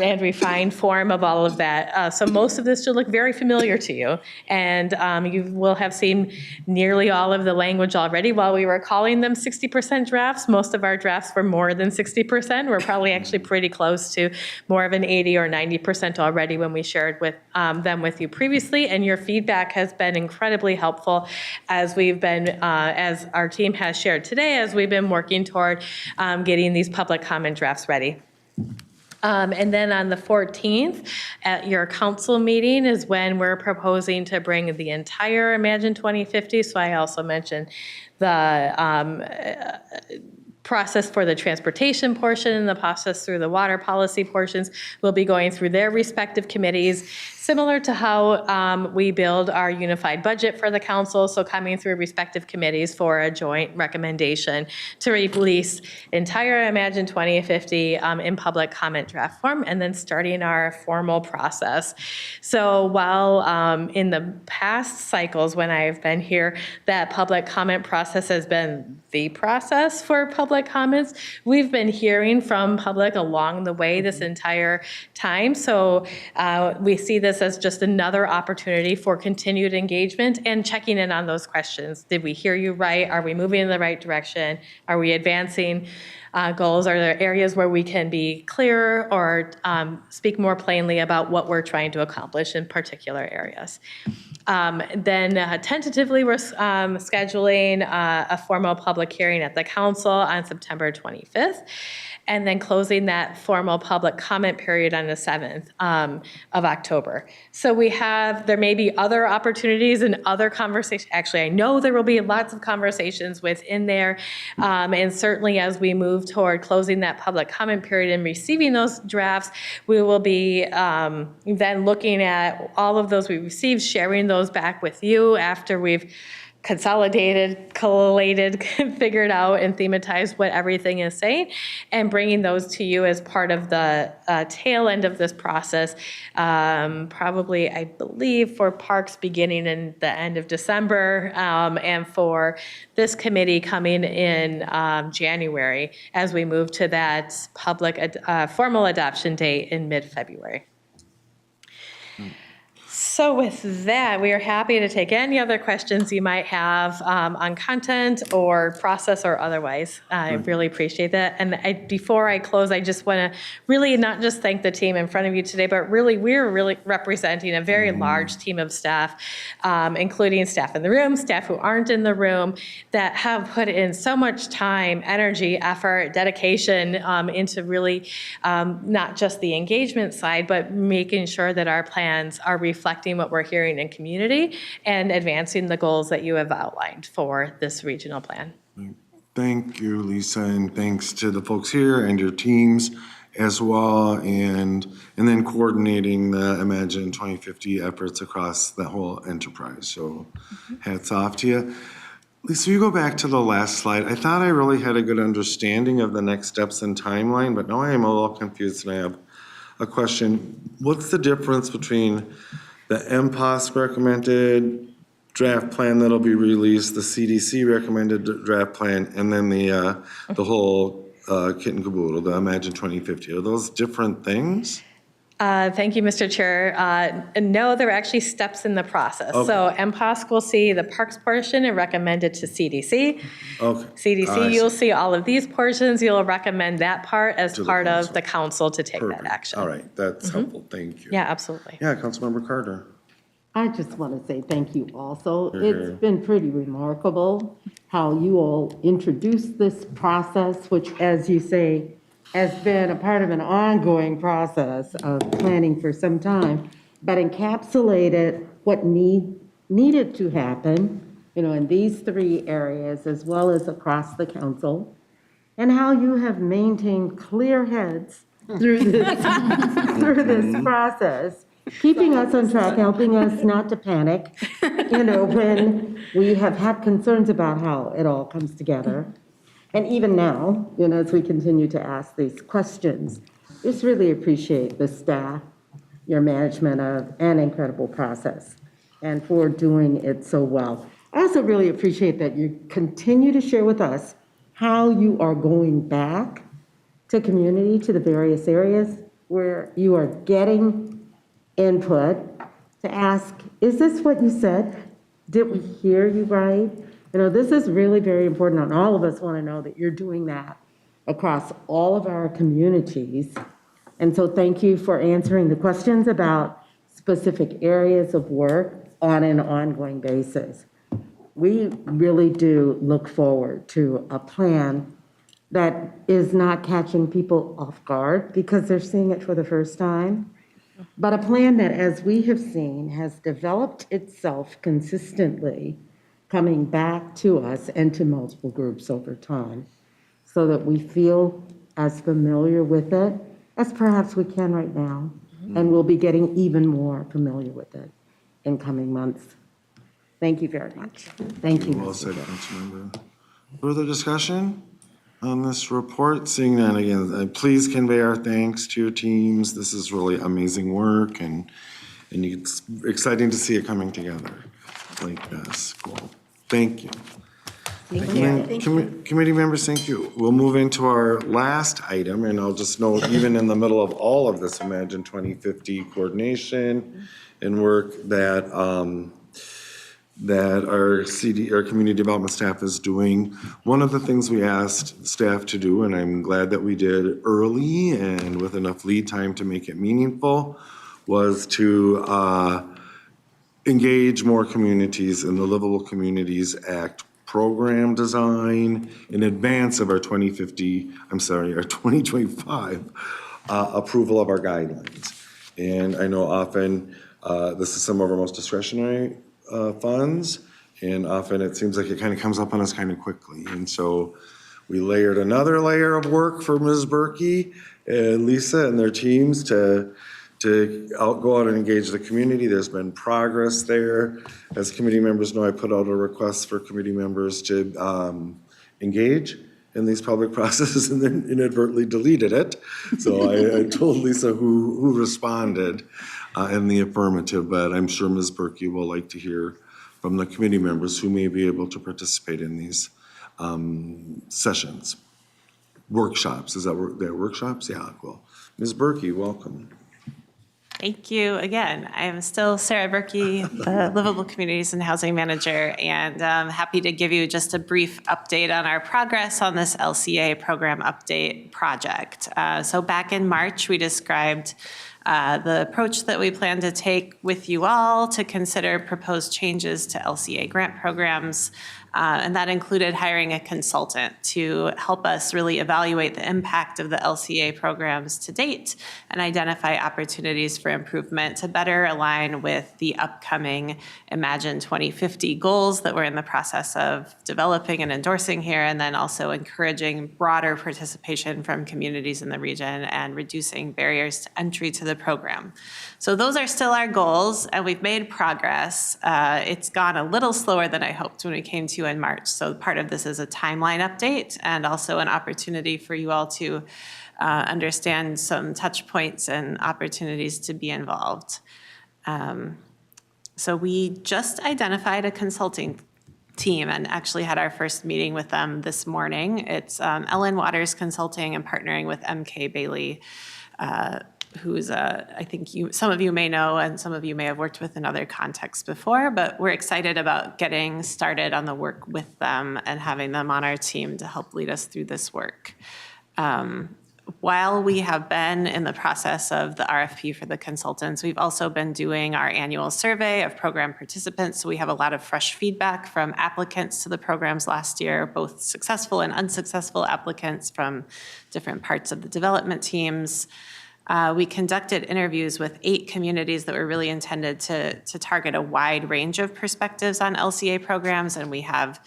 and refined form of all of that. So most of this should look very familiar to you. And you will have seen nearly all of the language already. While we were calling them 60% drafts, most of our drafts were more than 60%. We're probably actually pretty close to more of an 80 or 90% already when we shared with them with you previously. And your feedback has been incredibly helpful as we've been, as our team has shared today, as we've been working toward getting these public comment drafts ready. And then on the 14th, at your council meeting is when we're proposing to bring the entire Imagine 2050. So I also mentioned the process for the transportation portion and the process through the water policy portions will be going through their respective committees, similar to how we build our unified budget for the council. So coming through respective committees for a joint recommendation to release entire Imagine 2050 in public comment draft form, and then starting our formal process. So while in the past cycles when I've been here, that public comment process has been the process for public comments, we've been hearing from public along the way this entire time. So we see this as just another opportunity for continued engagement and checking in on those questions. Did we hear you right? Are we moving in the right direction? Are we advancing goals? Are there areas where we can be clearer or speak more plainly about what we're trying to accomplish in particular areas? Then tentatively, we're scheduling a formal public hearing at the council on September 25th, and then closing that formal public comment period on the 7th of October. So there may be other opportunities and other conversations. Actually, I know there will be lots of conversations within there. And certainly as we move toward closing that public comment period and receiving those drafts, we will be then looking at all of those we received, sharing those back with you after we've consolidated, collated, figured out, and thematized what everything is saying, and bringing those to you as part of the tail end of this process, probably, I believe, for parks beginning in the end of December, and for this committee coming in January as we move to that public formal adoption date in mid-February. So with that, we are happy to take any other questions you might have on content or process or otherwise. I really appreciate that. And before I close, I just want to really not just thank the team in front of you today, but really we're really representing a very large team of staff, including staff in the room, staff who aren't in the room, that have put in so much time, energy, effort, dedication into really not just the engagement side, but making sure that our plans are reflecting what we're hearing in community and advancing the goals that you have outlined for this regional plan. Thank you, Lisa, and thanks to the folks here and your teams as well, and then coordinating the Imagine 2050 efforts across the whole enterprise. So hats off to you. Lisa, you go back to the last slide. I thought I really had a good understanding of the next steps and timeline, but now I am a little confused and I have a question. What's the difference between the MPOS recommended draft plan that'll be released, the CDC recommended draft plan, and then the whole kit and caboodle, the Imagine 2050? Are those different things? Thank you, Mr. Chair. No, there are actually steps in the process. Okay. So MPOS will see the parks portion and recommend it to CDC. Okay. CDC, you'll see all of these portions. You'll recommend that part as To the part of council. the council to take Perfect. that action. All right, that's helpful. Thank you. Yeah, absolutely. Yeah, Councilmember Carter. I just want to say thank you also. Here, here. It's been pretty remarkable how you all introduced this process, which, as you say, has been a part of an ongoing process of planning for some time, but encapsulated what needed to happen, in these three areas, as well as across the council, and how you have maintained clear heads through this process, keeping us on track, helping us not to panic, when we have had concerns about how it all comes together. And even now, as we continue to ask these questions, just really appreciate the staff, your management of an incredible process, and for doing it so well. I also really appreciate that you continue to share with us how you are going back to community, to the various areas where you are getting input to ask, is this what you said? Did we hear you right? You know, this is really very important, and all of us want to know that you're doing that across all of our communities. And so thank you for answering the questions about specific areas of work on an ongoing basis. We really do look forward to a plan that is not catching people off guard because they're seeing it for the first time, but a plan that, as we have seen, has developed itself consistently, coming back to us and to multiple groups over time, so that we feel as familiar with it as perhaps we can right now, and we'll be getting even more familiar with it in coming months. Thank you very much. Thank you. Well said, Councilmember. Further discussion on this report? Seeing that again, please convey our thanks to your teams. This is really amazing work, and it's exciting to see it coming together like this. Cool. Thank you. Committee members, thank you. We'll move into our last item, and I'll just note, even in the middle of all of this Imagine 2050 coordination and work that our community development staff is doing, one of the things we asked staff to do, and I'm glad that we did early and with enough lead time to make it meaningful, was to engage more communities in the Livable Communities Act program design in advance of our 2025 approval of our guidelines. And I know often this is some of our most discretionary funds, and often it seems like it kind of comes up on us kind of quickly. And so we layered another layer of work for Ms. Berkey and Lisa and their teams to go out and engage the community. There's been progress there. As committee members know, I put out a request for committee members to engage in these public processes and then inadvertently deleted it. So I told Lisa who responded in the affirmative, but I'm sure Ms. Berkey will like to hear from the committee members who may be able to participate in these sessions. Workshops, is that they're workshops? Yeah, cool. Ms. Berkey, welcome. Thank you again. I am still Sarah Berkey, the Livable Communities and Housing Manager, and I'm happy to give you just a brief update on our progress on this LCA program update project. So back in March, we described the approach that we plan to take with you all to consider proposed changes to LCA grant programs. And that included hiring a consultant to help us really evaluate the impact of the LCA programs to date and identify opportunities for improvement to better align with the upcoming Imagine 2050 goals that we're in the process of developing and endorsing here, and then also encouraging broader participation from communities in the region and reducing barriers to entry to the program. So those are still our goals, and we've made progress. It's gone a little slower than I hoped when we came to you in March. So part of this is a timeline update and also an opportunity for you all to understand some touch points and opportunities to be involved. So we just identified a consulting team and actually had our first meeting with them this morning. It's Ellen Waters Consulting and partnering with MK Bailey, who's I think some of you may know and some of you may have worked with in other contexts before, but we're excited about getting started on the work with them and having them on our team to help lead us through this work. While we have been in the process of the RFP for the consultants, we've also been doing our annual survey of program participants. So we have a lot of fresh feedback from applicants to the programs last year, both successful and unsuccessful applicants from different parts of the development teams. We conducted interviews with 8 communities that were really intended to target a wide range of perspectives on LCA programs, and we have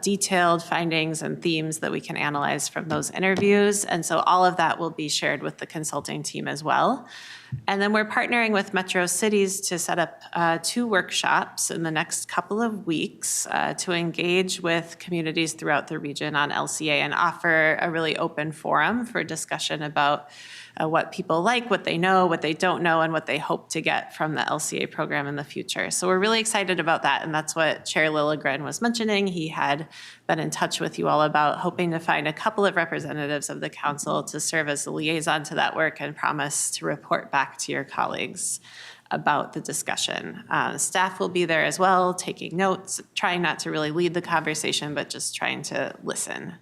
detailed findings and themes that we can analyze from those interviews. And so all of that will be shared with the consulting team as well. And then we're partnering with Metro Cities to set up 2 workshops in the next couple of weeks to engage with communities throughout the region on LCA and offer a really open forum for discussion about what people like, what they know, what they don't know, and what they hope to get from the LCA program in the future. So we're really excited about that, and that's what Chair Lilligren was mentioning. He had been in touch with you all about hoping to find a couple of representatives of the council to serve as a liaison to that work and promise to report back to your colleagues about the discussion. Staff will be there as well, taking notes, trying not to really lead the conversation, but just trying to listen.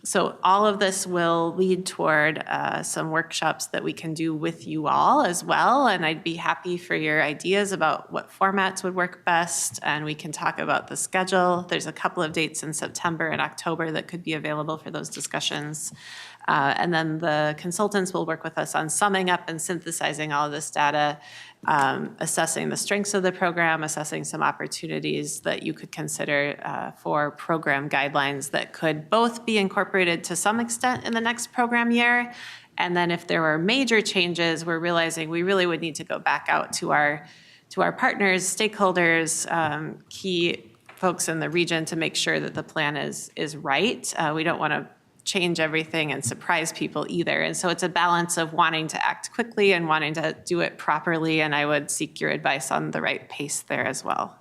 So all of this will lead toward some workshops that we can do with you all as well. And I'd be happy for your ideas about what formats would work best. And we can talk about the schedule. There's a couple of dates in September and October that could be available for those discussions. And then the consultants will work with us on summing up and synthesizing all of this data, assessing the strengths of the program, assessing some opportunities that you could consider for program guidelines that could both be incorporated to some extent in the next program year. And then if there were major changes, we're realizing we really would need to go back out to our partners, stakeholders, key folks in the region to make sure that the plan is right. We don't want to change everything and surprise people either. And so it's a balance of wanting to act quickly and wanting to do it properly. And I would seek your advice on the right pace there as well.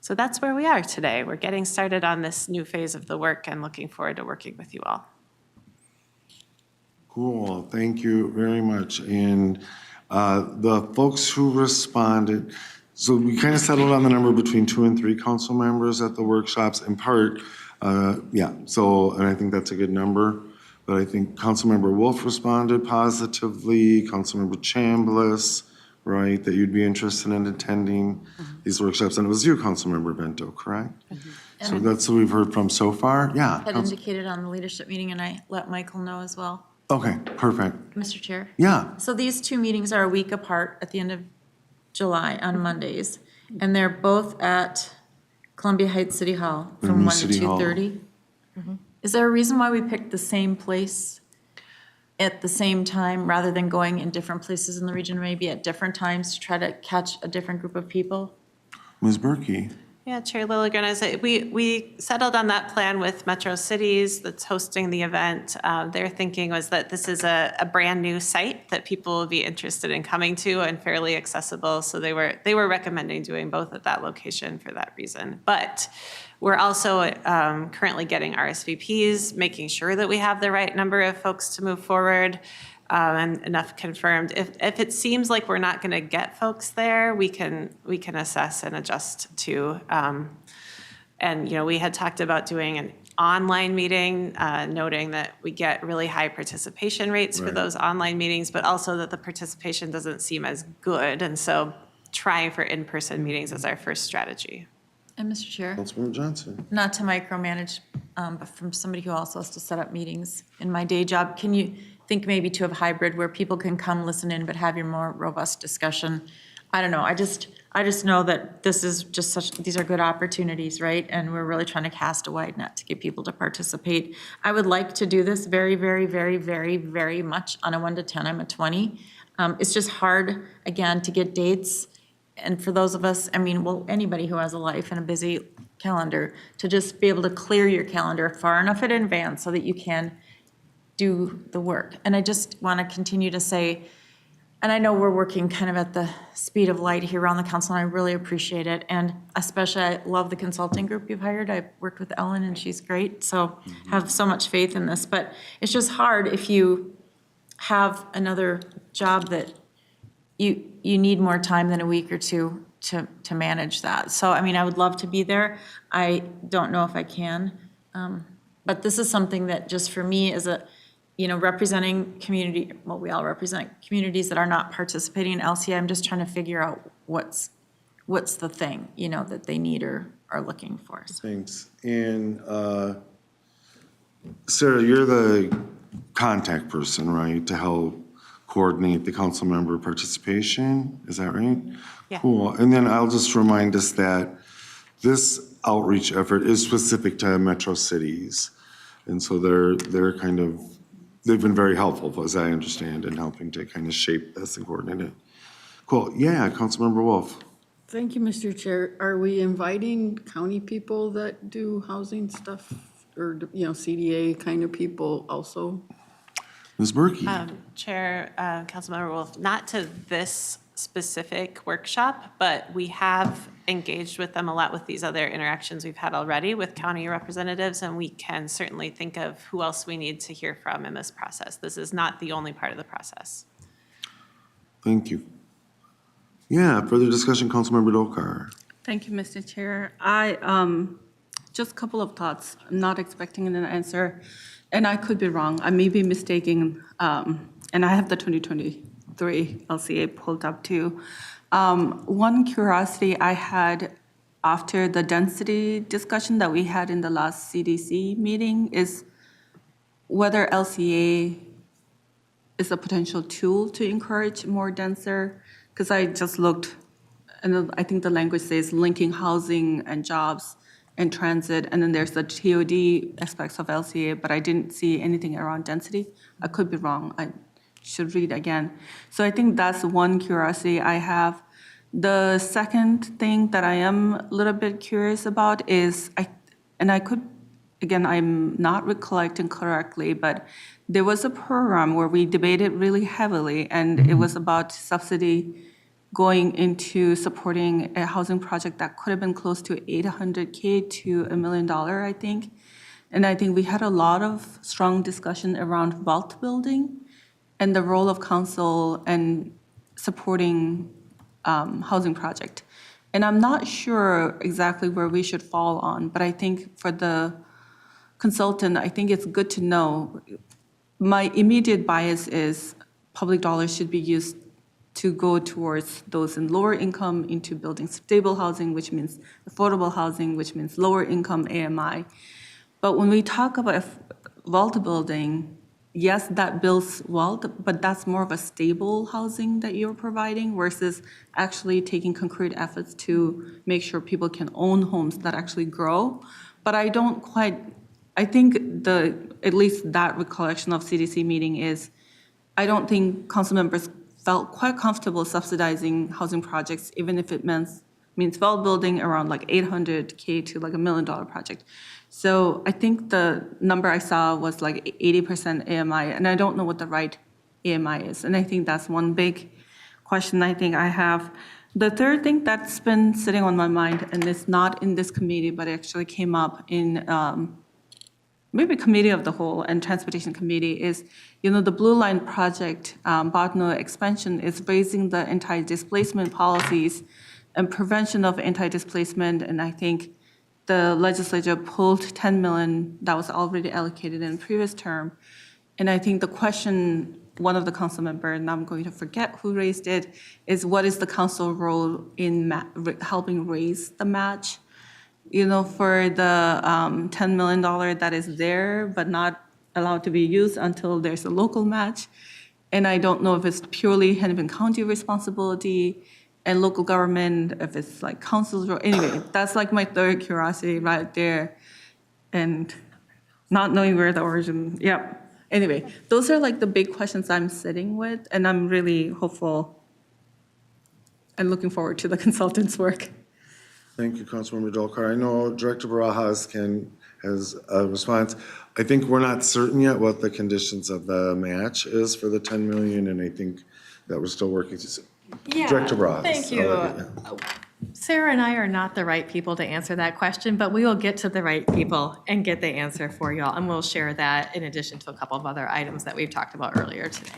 So that's where we are today. We're getting started on this new phase of the work and looking forward to working with you all. Cool, thank you very much. And the folks who responded, so we kind of settled on the number between 2 and 3 council members at the workshops in part. Yeah, so, and I think that's a good number, but I think Councilmember Wolf responded positively, Councilmember Chambliss, right, that you'd be interested in attending these workshops, and it was you, Councilmember Bento, correct? So that's what we've heard from so far, yeah. Had indicated on the leadership meeting, and I let Michael know as well. Okay, perfect, Mr. Chair? yeah. So these 2 meetings are a week apart at the end of July on Mondays, and they're both at Columbia Heights City Hall from 1 to City Hall. 2:30. Is there a reason why we picked the same place at the same time rather than going in different places in the region, maybe at different times to try to catch a different group of people? Ms. Berkey? Yeah, Chair Lilligren, we settled on that plan with Metro Cities that's hosting the event. Their thinking was that this is a brand new site that people will be interested in coming to and fairly accessible. So they were recommending doing both at that location for that reason. But we're also currently getting RSVPs, making sure that we have the right number of folks to move forward. And enough confirmed. If it seems like we're not going to get folks there, we can assess and adjust to. And we had talked about doing an online meeting, noting that we get really high participation rates for those online meetings, but also that the participation doesn't seem as good. And so trying for in-person meetings is our first strategy. And Mr. Chair, Councilmember Johnson? not to micromanage, but from somebody who also has to set up meetings in my day job, can you think maybe to have hybrid where people can come listen in but have your more robust discussion? I don't know, I just know that this is just these are good opportunities, right? And we're really trying to cast a wide net to get people to participate. I would like to do this very, very, very, very, very much on a 1 to 10. I'm a 20. It's just hard, again, to get dates. And for those of us, anybody who has a life and a busy calendar, to just be able to clear your calendar far enough in advance so that you can do the work. And I just want to continue to say, and I know we're working kind of at the speed of light here around the council, and I really appreciate it. And especially, I love the consulting group you've hired. I've worked with Ellen, and she's great, so have so much faith in this. But it's just hard if you have another job that you need more time than a week or two to manage that. So, I would love to be there. I don't know if I can. But this is something that just for me is representing community, well, we all represent communities that are not participating in LCI. I'm just trying to figure out what's the thing, that they need or are looking for. So. Thanks. And Sarah, you're the contact person, right, to help coordinate the council member participation, is that right? Yeah. Cool, and then I'll just remind us that this outreach effort is specific to Metro Cities. And so they've been very helpful, as I understand, in helping to kind of shape this and coordinate it. Cool, yeah, Councilmember Wolf. Thank you, Mr. Chair. Are we inviting county people that do housing stuff or, CDA kind of people also? Ms. Berkey? Chair, Councilmember Wolf, not to this specific workshop, but we have engaged with them a lot with these other interactions we've had already with county representatives, and we can certainly think of who else we need to hear from in this process. This is not the only part of the process. Thank you. Yeah, further discussion, Councilmember Dolkar. Thank you, Mr. Chair. Just a couple of thoughts. I'm not expecting an answer, and I could be wrong. I may be mistaken, and I have the 2023 LCA pulled up too. One curiosity I had after the density discussion that we had in the last CDC meeting is whether LCA is a potential tool to encourage more denser, because I just looked, and I think the language says linking housing and jobs and transit, and then there's the TOD aspects of LCA, but I didn't see anything around density. I could be wrong. I should read again. So I think that's one curiosity I have. The second thing that I am a little bit curious about is, again, I'm not recollecting correctly, but there was a program where we debated really heavily, and it was about subsidy going into supporting a housing project that could have been close to $800K to $1 million, I think. And I think we had a lot of strong discussion around wealth building and the role of council and supporting housing project. And I'm not sure exactly where we should fall on, but I think for the consultant, I think it's good to know. My immediate bias is public dollars should be used to go towards those in lower income into building stable housing, which means affordable housing, which means lower income AMI. But when we talk about wealth building, yes, that builds wealth, but that's more of a stable housing that you're providing versus actually taking concrete efforts to make sure people can own homes that actually grow. But I think at least that recollection of CDC meeting is, I don't think council members felt quite comfortable subsidizing housing projects, even if it means wealth building around like $800K to like $1 million project. So I think the number I saw was like 80% AMI, and I don't know what the right AMI is. And I think that's one big question I think I have. The third thing that's been sitting on my mind, and it's not in this committee, but it actually came up in maybe Committee of the Whole and Transportation Committee, is, the Blue Line project, Botno expansion, is raising the anti-displacement policies and prevention of anti-displacement, and I think the legislature pulled $10 million that was already allocated in the previous term. And I think the question, one of the council members, and I'm going to forget who raised it, is what is the council role in helping raise the match? For the $10 million that is there, but not allowed to be used until there's a local match. And I don't know if it's purely Hennepin County responsibility and local government, if it's like council's role. Anyway, that's like my third curiosity right there. And not knowing where the origin, yeah. Anyway, those are like the big questions I'm sitting with, and I'm really hopeful and looking forward to the consultant's work. Thank you, Councilmember Dolkar. I know Director Barajas has a response. I think we're not certain yet what the conditions of the match is for the 10 million, and I think that we're still working to. Yeah, Director Barajas. thank you. Sarah and I are not the right people to answer that question, but we will get to the right people and get the answer for y'all, and we'll share that in addition to a couple of other items that we've talked about earlier today.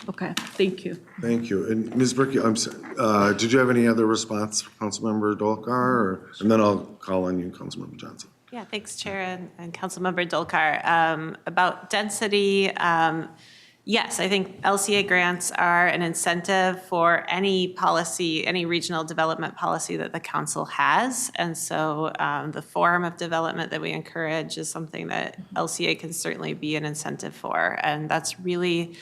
Okay, thank you. Thank you. And Ms. Berkey, I'm sorry, did you have any other response for Councilmember Dolkar? And then I'll call on you, Councilmember Johnson. Yeah, thanks, Chair and Councilmember Dolkar. About density, yes, I think LCA grants are an incentive for any policy, any regional development policy that the council has. And so the form of development that we encourage is something that LCA can certainly be an incentive for. And that's really,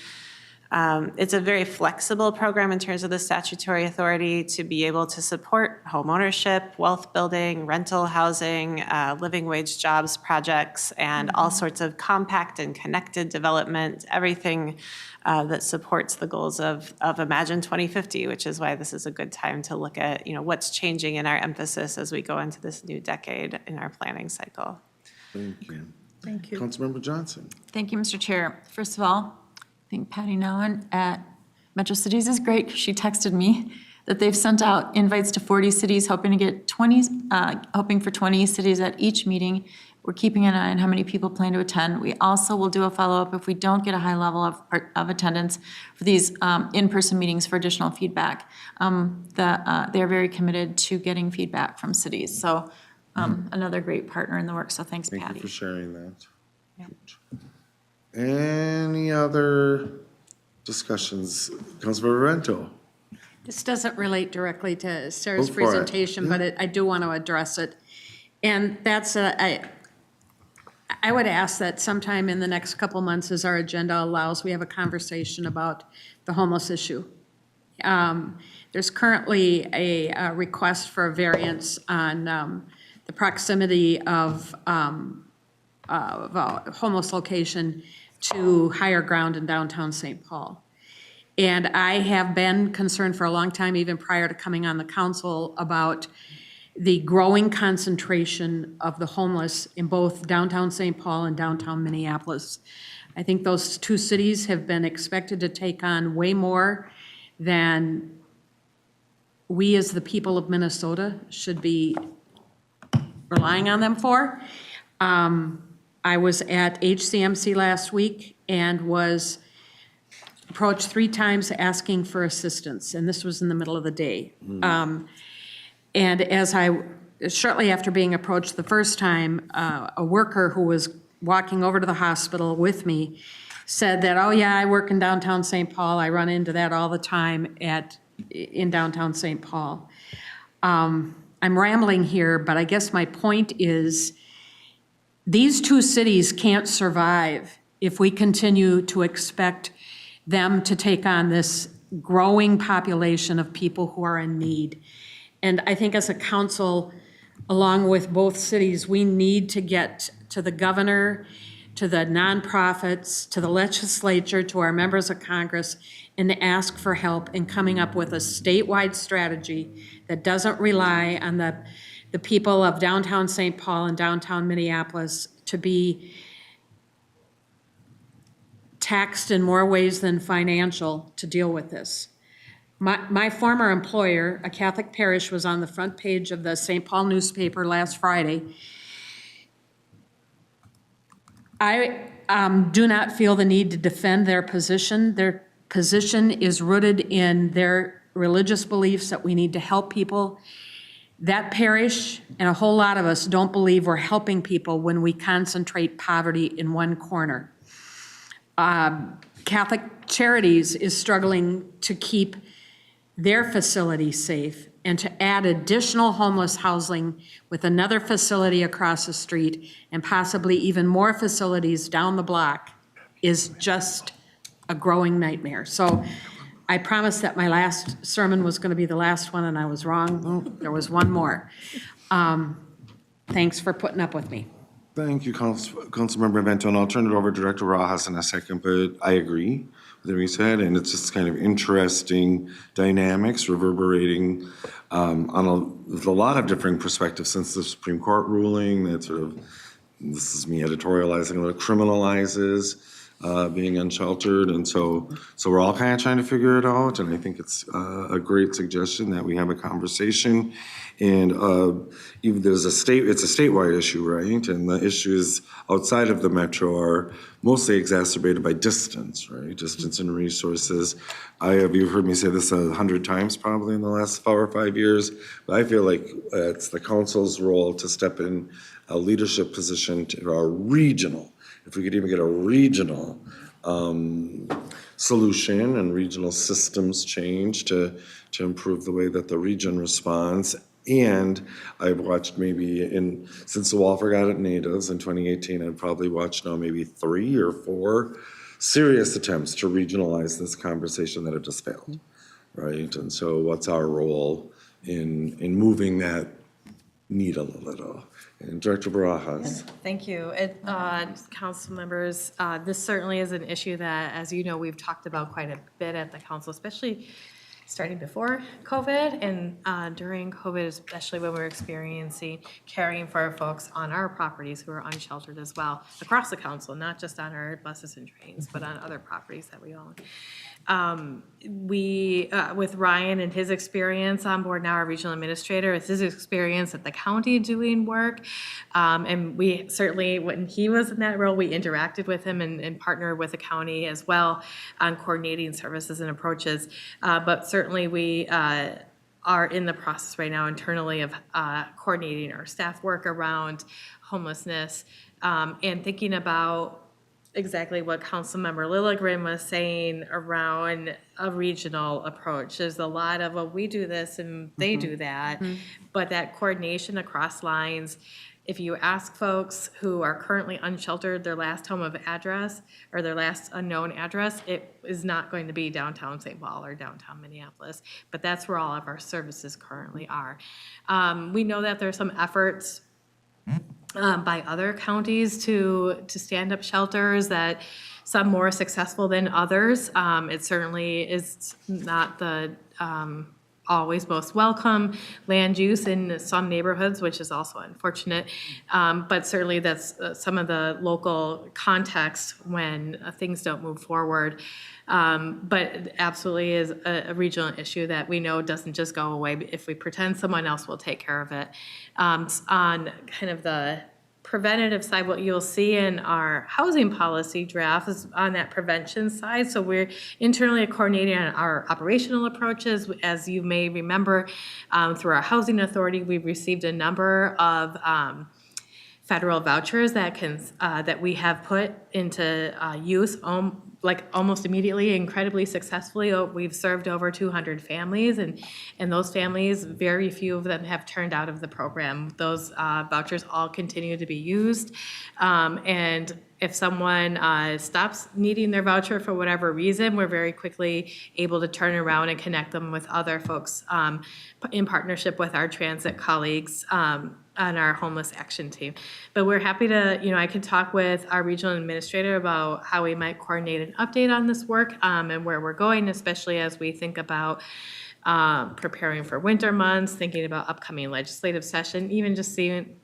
it's a very flexible program in terms of the statutory authority to be able to support home ownership, wealth building, rental housing, living wage jobs projects, and all sorts of compact and connected development, everything that supports the goals of Imagine 2050, which is why this is a good time to look at, what's changing in our emphasis as we go into this new decade in our planning cycle. Thank you. Thank you. Councilmember Johnson. Thank you, Mr. Chair. First of all, think Patty Nowen at Metro Cities is great, 'cause she texted me that they've sent out invites to 40 cities, hoping to get 20, hoping for 20 cities at each meeting. We're keeping an eye on how many people plan to attend. We also will do a follow-up if we don't get a high level of attendance for these in-person meetings for additional feedback. They're very committed to getting feedback from cities. So another great partner in the work, so thanks, Thank you Patty. for sharing that. Any other discussions? Councilmember Rento? This doesn't relate directly to Sarah's Go for it. presentation, but I do want to address it. And that's, I would ask that sometime in the next couple months, as our agenda allows, we have a conversation about the homeless issue. There's currently a request for a variance on the proximity of a homeless location to higher ground in downtown St. Paul. And I have been concerned for a long time, even prior to coming on the council, about the growing concentration of the homeless in both downtown St. Paul and downtown Minneapolis. I think those two cities have been expected to take on way more than we as the people of Minnesota should be relying on them for. I was at HCMC last week and was approached 3 times asking for assistance, and this was in the middle of the day. And as shortly after being approached the first time, a worker who was walking over to the hospital with me said that, oh yeah, I work in downtown St. Paul, I run into that all the time in downtown St. Paul. I'm rambling here, but I guess my point is, these two cities can't survive if we continue to expect them to take on this growing population of people who are in need. And I think as a council, along with both cities, we need to get to the governor, to the nonprofits, to the legislature, to our members of Congress, and to ask for help in coming up with a statewide strategy that doesn't rely on the people of downtown St. Paul and downtown Minneapolis to be taxed in more ways than financial to deal with this. My former employer, a Catholic parish, was on the front page of the St. Paul newspaper last Friday. I do not feel the need to defend their position. Their position is rooted in their religious beliefs that we need to help people. That parish and a whole lot of us don't believe we're helping people when we concentrate poverty in one corner. Catholic Charities is struggling to keep their facility safe, and to add additional homeless housing with another facility across the street and possibly even more facilities down the block is just a growing nightmare. So I promised that my last sermon was going to be the last one, and I was wrong. There was one more. Thanks for putting up with me. Thank you, Councilmember Bento, and I'll turn it over to Director Rojas in a second, but I agree with everything you said, and it's just kind of interesting dynamics reverberating with a lot of different perspectives since the Supreme Court ruling that sort of, this is me editorializing, a little criminalizes being unsheltered, and so we're all kind of trying to figure it out, and I think it's a great suggestion that we have a conversation. And even it's a statewide issue, right? And the issues outside of the metro are mostly exacerbated by distance, right? Distance and resources. You've heard me say this 100 times probably in the last 4 or 5 years, but I feel like it's the council's role to step in a leadership position to our regional, if we could even get a regional solution and regional systems change to improve the way that the region responds. And I've watched since the wall forgot natives in 2018, I've probably watched now maybe 3 or 4 serious attempts to regionalize this conversation that have just failed, right? And so what's our role in moving that needle a little? And Director Barajas. Thank you. Council members, this certainly is an issue that, as you know, we've talked about quite a bit at the council, especially starting before COVID and during COVID, especially when we were experiencing caring for folks on our properties who are unsheltered as well, across the council, not just on our buses and trains, but on other properties that we own. With Ryan and his experience on board now, our regional administrator, it's his experience at the county doing work. And we certainly, when he was in that role, we interacted with him and partnered with the county as well on coordinating services and approaches. But certainly we are in the process right now internally of coordinating our staff work around homelessness and thinking about exactly what Councilmember Lilligren was saying around a regional approach. There's a lot of, well, we do this and they do that, but that coordination across lines, if you ask folks who are currently unsheltered, their last home of address or their last unknown address, it is not going to be downtown St. Paul or downtown Minneapolis, but that's where all of our services currently are. We know that there's some efforts by other counties to stand up shelters, that some more successful than others. It certainly is not the always most welcome land use in some neighborhoods, which is also unfortunate. But certainly that's some of the local context when things don't move forward. But absolutely is a regional issue that we know doesn't just go away if we pretend someone else will take care of it. On kind of the preventative side, what you'll see in our housing policy draft is on that prevention side. So we're internally coordinating on our operational approaches. As you may remember, through our housing authority, we've received a number of federal vouchers that we have put into use like almost immediately, incredibly successfully. We've served over 200 families, and those families, very few of them have turned out of the program. Those vouchers all continue to be used, and if someone stops needing their voucher for whatever reason, we're very quickly able to turn around and connect them with other folks in partnership with our transit colleagues on our homeless action team. But we're happy to, I can talk with our regional administrator about how we might coordinate an update on this work and where we're going, especially as we think about preparing for winter months, thinking about upcoming legislative session, even just seeing,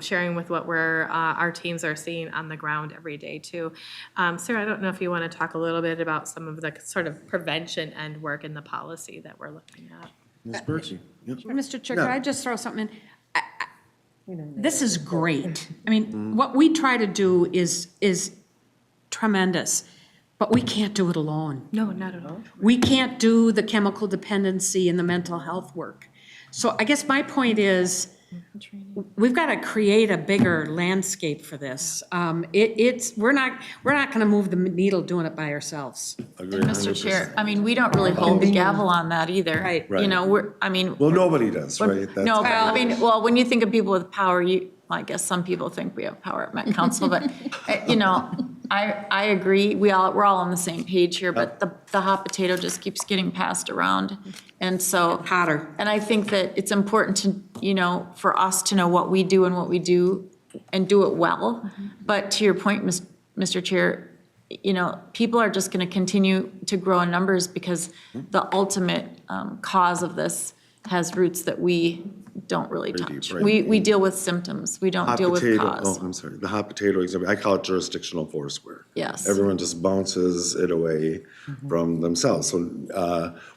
sharing with what our teams are seeing on the ground every day too. Sarah, I don't know if you want to talk a little bit about some of the sort of prevention end work in the policy that we're looking at. Ms. Berkey? Yep. Mr. Chair, Yeah. could I just throw something in? This is great. I mean, what we try to do is tremendous, but we can't do it alone. No, not at all. We can't do the chemical dependency and the mental health work. So I guess my point is, we've got to create a bigger landscape for this. We're not going to move the needle doing it by ourselves. Agree Mr. 100%. Chair, I mean, we don't really hold the gavel on that either. Right. Right. You know, Well, nobody does, right? That's No, but kind I of- mean, well, when you think of people with power, I guess some people think we have power at Met Council, but, I agree, we're all on the same page here, but the hot potato just keeps getting passed around. And so. Hotter. And I think that it's important to, for us to know what we do and what we do and do it well. But to your point, Mr. Chair, people are just going to continue to grow in numbers because the ultimate cause of this has roots that we don't really Very touch. deep, right. We deal with symptoms, we don't Hot deal with potato, cause. oh, I'm sorry, the hot potato example, I call it jurisdictional foursquare. Yes. Everyone just bounces it away from themselves. So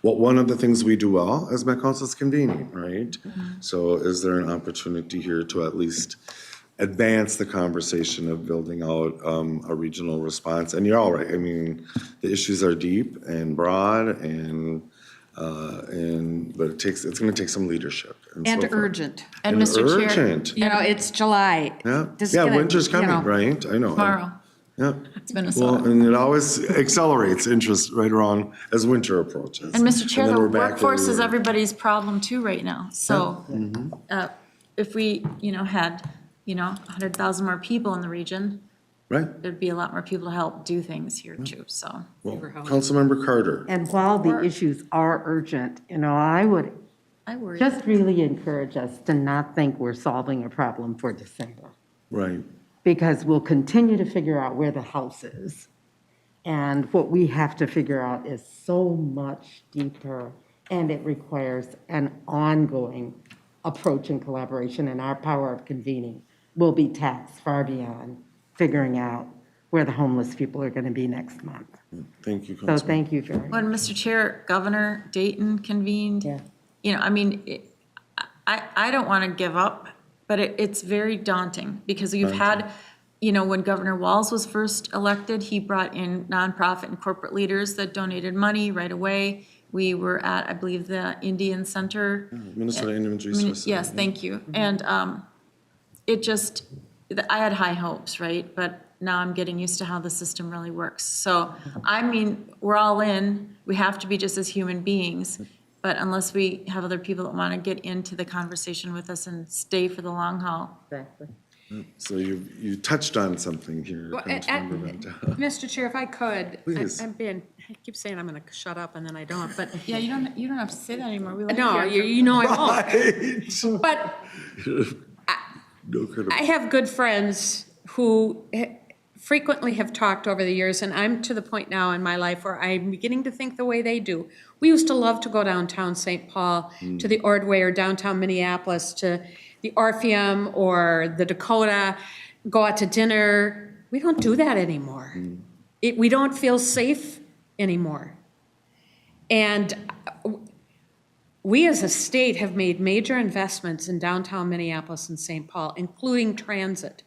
one of the things we do well as Met Council is convening, right? So is there an opportunity here to at least advance the conversation of building out a regional response? And you're all right, I mean, the issues are deep and broad but it's gonna take some leadership. And so forth. urgent. And Mr. Chair, Urgent. It's July. Yeah, This is yeah, gonna, winter's you coming, know, right? I know. tomorrow, Yeah. it's Well, Minnesota. and it always accelerates interest right around as winter approaches. And Mr. Chair, then the we're back where workforce we is were. everybody's problem too right now. So if we, had, 100,000 more people in the region, Right. there'd be a lot more people to help do things here too, so. Well, Councilmember Carter. And while the issues are urgent, I would I worry. just really encourage us to not think we're solving a problem for December, Right. because we'll continue to figure out where the house is. And what we have to figure out is so much deeper, and it requires an ongoing approach and collaboration, and our power of convening will be taxed far beyond figuring out where the homeless people are going to be next month. Thank you, So Councilman. thank you very much. When Mr. Chair, Governor Dayton convened, Yeah. you know, I mean, I don't want to give up, but it's very daunting because you've had, you know, when Governor Walz was first elected, he brought in nonprofit and corporate leaders that donated money right away. We were at, I believe, the Indian Center. Minnesota Indian Resource Center. Yes, thank you. And it just, I had high hopes, right? But now I'm getting used to how the system really works. So, I mean, we're all in. We have to be just as human beings. But unless we have other people that want to get into the conversation with us and stay for the long haul. Exactly. So you touched on something here, Well, Councilmember Bento. Mr. Chair, if I could, Please. I keep saying I'm going to shut up and then I don't, but Yeah, you don't have to say that anymore. We like no, hearing from you know I won't. But No critical. I have good friends who frequently have talked over the years, and I'm to the point now in my life where I'm beginning to think the way they do. We used to love to go downtown St. Paul, to the Ordway, or downtown Minneapolis, to the Orpheum or the Dakota, go out to dinner. We don't do that anymore. We don't feel safe anymore. And we as a state have made major investments in downtown Minneapolis and St. Paul, including transit.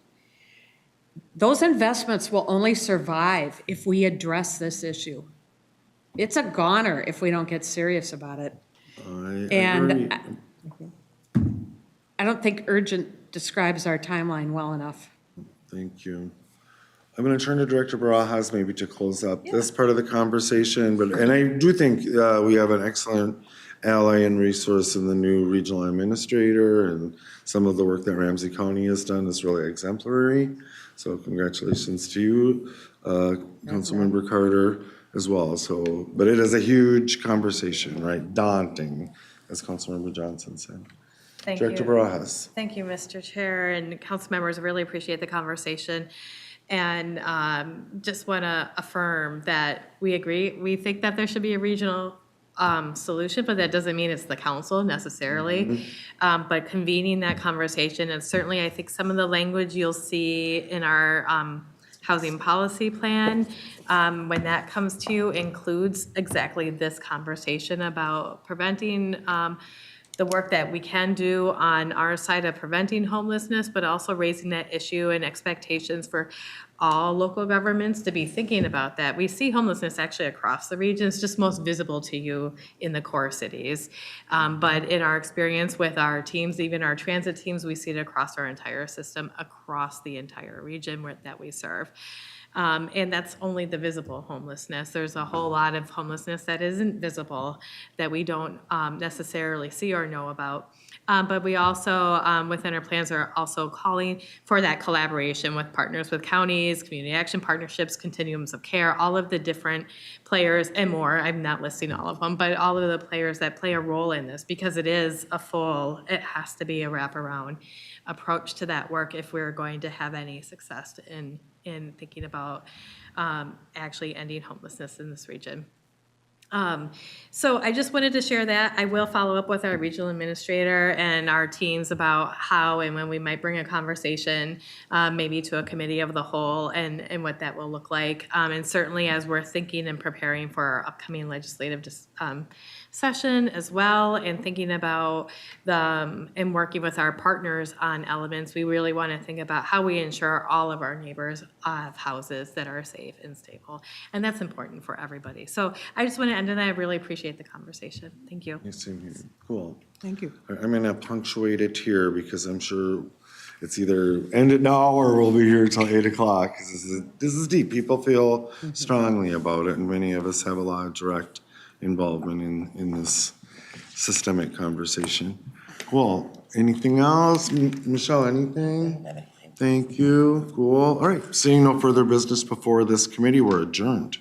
Those investments will only survive if we address this issue. It's a goner if we don't get serious about it. I And agree. I don't think urgent describes our timeline well enough. Thank you. I'm going to turn to Director Barajas maybe to close up this part of the conversation, and I do think we have an excellent ally and resource in the new regional administrator, and some of the work that Ramsey County has done is really exemplary. So congratulations to you, Councilmember Carter, as well. So, but it is a huge conversation, right? Daunting, as Councilmember Johnson said. Thank Director you. Barajas. Thank you, Mr. Chair, and council members. Really appreciate the conversation. And just want to affirm that we agree. We think that there should be a regional solution, but that doesn't mean it's the council necessarily. But convening that conversation, and certainly I think some of the language you'll see in our housing policy plan, when that comes to you, includes exactly this conversation about preventing the work that we can do on our side of preventing homelessness, but also raising that issue and expectations for all local governments to be thinking about that. We see homelessness actually across the region. It's just most visible to you in the core cities. But in our experience with our teams, even our transit teams, we see it across our entire system, across the entire region that we serve. And that's only the visible homelessness. There's a whole lot of homelessness that isn't visible, that we don't necessarily see or know about. But we also, within our plans, are also calling for that collaboration with partners with counties, community action partnerships, continuums of care, all of the different players and more. I'm not listing all of them, but all of the players that play a role in this, because it is it has to be a wraparound approach to that work if we're going to have any success in thinking about actually ending homelessness in this region. So I just wanted to share that. I will follow up with our regional administrator and our teams about how and when we might bring a conversation, maybe to a committee of the whole, and what that will look like. And certainly as we're thinking and preparing for our upcoming legislative session as well, and thinking about and working with our partners on elements, we really want to think about how we ensure all of our neighbors have houses that are safe and stable. And that's important for everybody. So I just want to end on that. I really appreciate the conversation. Thank you. Same here. Cool. Thank you. I'm going to punctuate it here because I'm sure it's either end it now or we'll be here till 8 o'clock. This is deep. People feel strongly about it, and many of us have a lot of direct involvement in this systemic conversation. Cool. Anything else? Michelle, anything? Thank you. Cool. All right. Seeing no further business before this committee, we're adjourned.